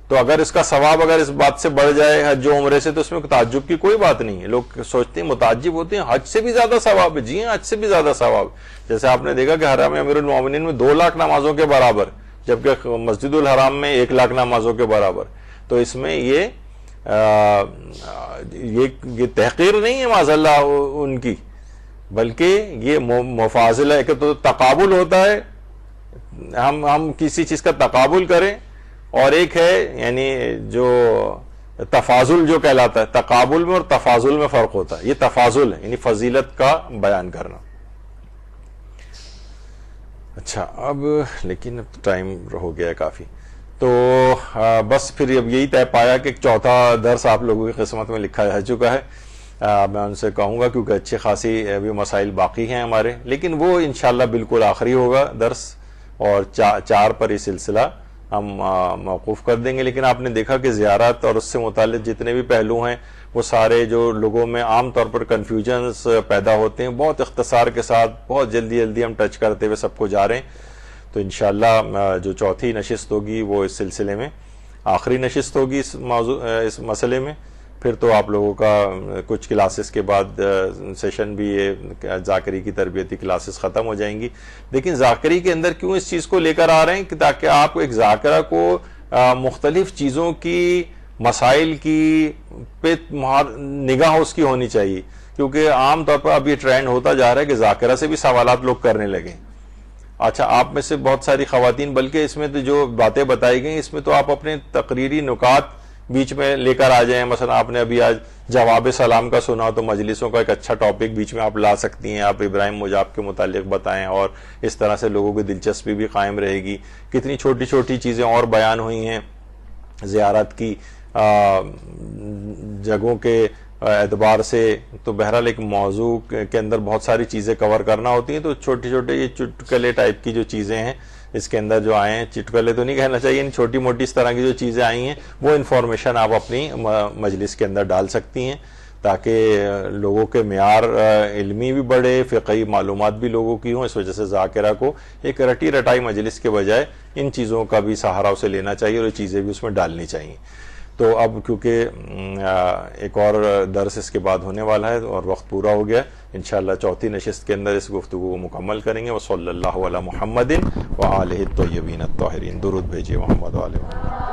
Speaker 1: تو اگر اس کا ثواب اگر اس بات سے بڑھ جائے حج و عمرے سے تو اس میں تعجب کی کوئی بات نہیں ہے. لوگ سوچتے ہیں متعجب ہوتے ہیں حج سے بھی زیادہ ثواب ہے. جی ہاں حج سے بھی زیادہ ثواب. جیسے آپ نے دیکھا کہ حرم امیر المومنین میں 2 لاکھ نمازوں کے برابر, جبکہ مسجد الحرام میں 1 لاکھ نمازوں کے برابر. تو اس میں یہ تحقیر نہیں ہے معاذ اللہ ان کی, بلکہ یہ مفاضلہ ہے کہ تو تقابل ہوتا ہے, ہم کسی چیز کا تقابل کریں, اور ایک ہے یعنی جو تفاضل جو کہلاتا ہے, تقابل میں اور تفاضل میں فرق ہوتا ہے. یہ تفاضل ہے یعنی فضیلت کا بیان کرنا. اچھا اب لیکن اب ٹائم ہو گیا ہے کافی, تو بس پھر اب یہی طے پایا کہ 4تھا درس آپ لوگوں کی قسمت میں لکھا جا چکا ہے. میں ان سے کہوں گا کیونکہ اچھی خاصی ابھی مسائل باقی ہیں ہمارے, لیکن وہ انشاءاللہ بالکل آخری ہوگا درس, اور 4 پر یہ سلسلہ ہم موقوف کر دیں گے. لیکن آپ نے دیکھا کہ زیارت اور اس سے متعلق جتنے بھی پہلو ہیں وہ سارے جو لوگوں میں عام طور پر کنفیوژنز پیدا ہوتے ہیں, بہت اختصار کے ساتھ بہت جلدی ہم ٹچ کرتے ہوئے سب کو جا رہے ہیں. تو انشاءاللہ جو 4تھی نشست ہوگی وہ اس سلسلے میں آخری نشست ہوگی اس مسئلے میں. پھر تو آپ لوگوں کا کچھ کلاسز کے بعد سیشن بھی یہ ذاکری کی تربیتی کلاسز ختم ہو جائیں گی. لیکن ذاکری کے اندر کیوں اس چیز کو لے کر آ رہے ہیں کہ تاکہ آپ ایک ذاکرہ کو مختلف چیزوں کی مسائل کی پہ نگاہ اس کی ہونی چاہیے, کیونکہ عام طور پر اب یہ ٹرینڈ ہوتا جا رہا ہے کہ ذاکرہ سے بھی سوالات لوگ کرنے لگیں. اچھا آپ میں سے بہت ساری خواتین, بلکہ اس میں تو جو باتیں بتائی گئیں اس میں تو آپ اپنے تقریری نکات بیچ میں لے کر آ جائیں. مثلا آپ نے ابھی آج جواب سلام کا سنا تو مجلسوں کا ایک اچھا ٹاپک بیچ میں آپ لا سکتی ہیں. آپ ابراہیم مجاب کے متعلق بتائیں, اور اس طرح سے لوگوں کی دلچسپی بھی قائم رہے گی. کتنی چھوٹی چھوٹی چیزیں اور بیان ہوئی ہیں زیارت کی جگہوں کے اعتبار سے. تو بہرحال ایک موضوع کے اندر بہت ساری چیزیں کور کرنا ہوتی ہیں, تو چھوٹے چھوٹے یہ چٹکلے ٹائپ کی جو چیزیں ہیں اس کے اندر جو آئے ہیں, چٹکلے تو نہیں کہنا چاہیے, یعنی چھوٹی موٹی اس طرح کی جو چیزیں آئی ہیں وہ انفارمیشن آپ اپنی مجلس کے اندر ڈال سکتی ہیں, تاکہ لوگوں کے معیار علمی بھی بڑھے, فقہی معلومات بھی لوگوں کی ہوں. اس وجہ سے ذاکرہ کو ایک رٹی رٹائی مجلس کے بجائے ان چیزوں کا بھی سہارا اسے لینا چاہیے, اور یہ چیزیں بھی اس میں ڈالنی چاہیے. تو اب کیونکہ ایک اور درس اس کے بعد ہونے والا ہے اور وقت پورا ہو گیا, انشاءاللہ 4تھی نشست کے اندر اس گفتگو کو مکمل کریں گے. وصلی اللہ علی محمد وآلہ الطیبین الطاہرین. درود بھیجیے محمد وآلہ.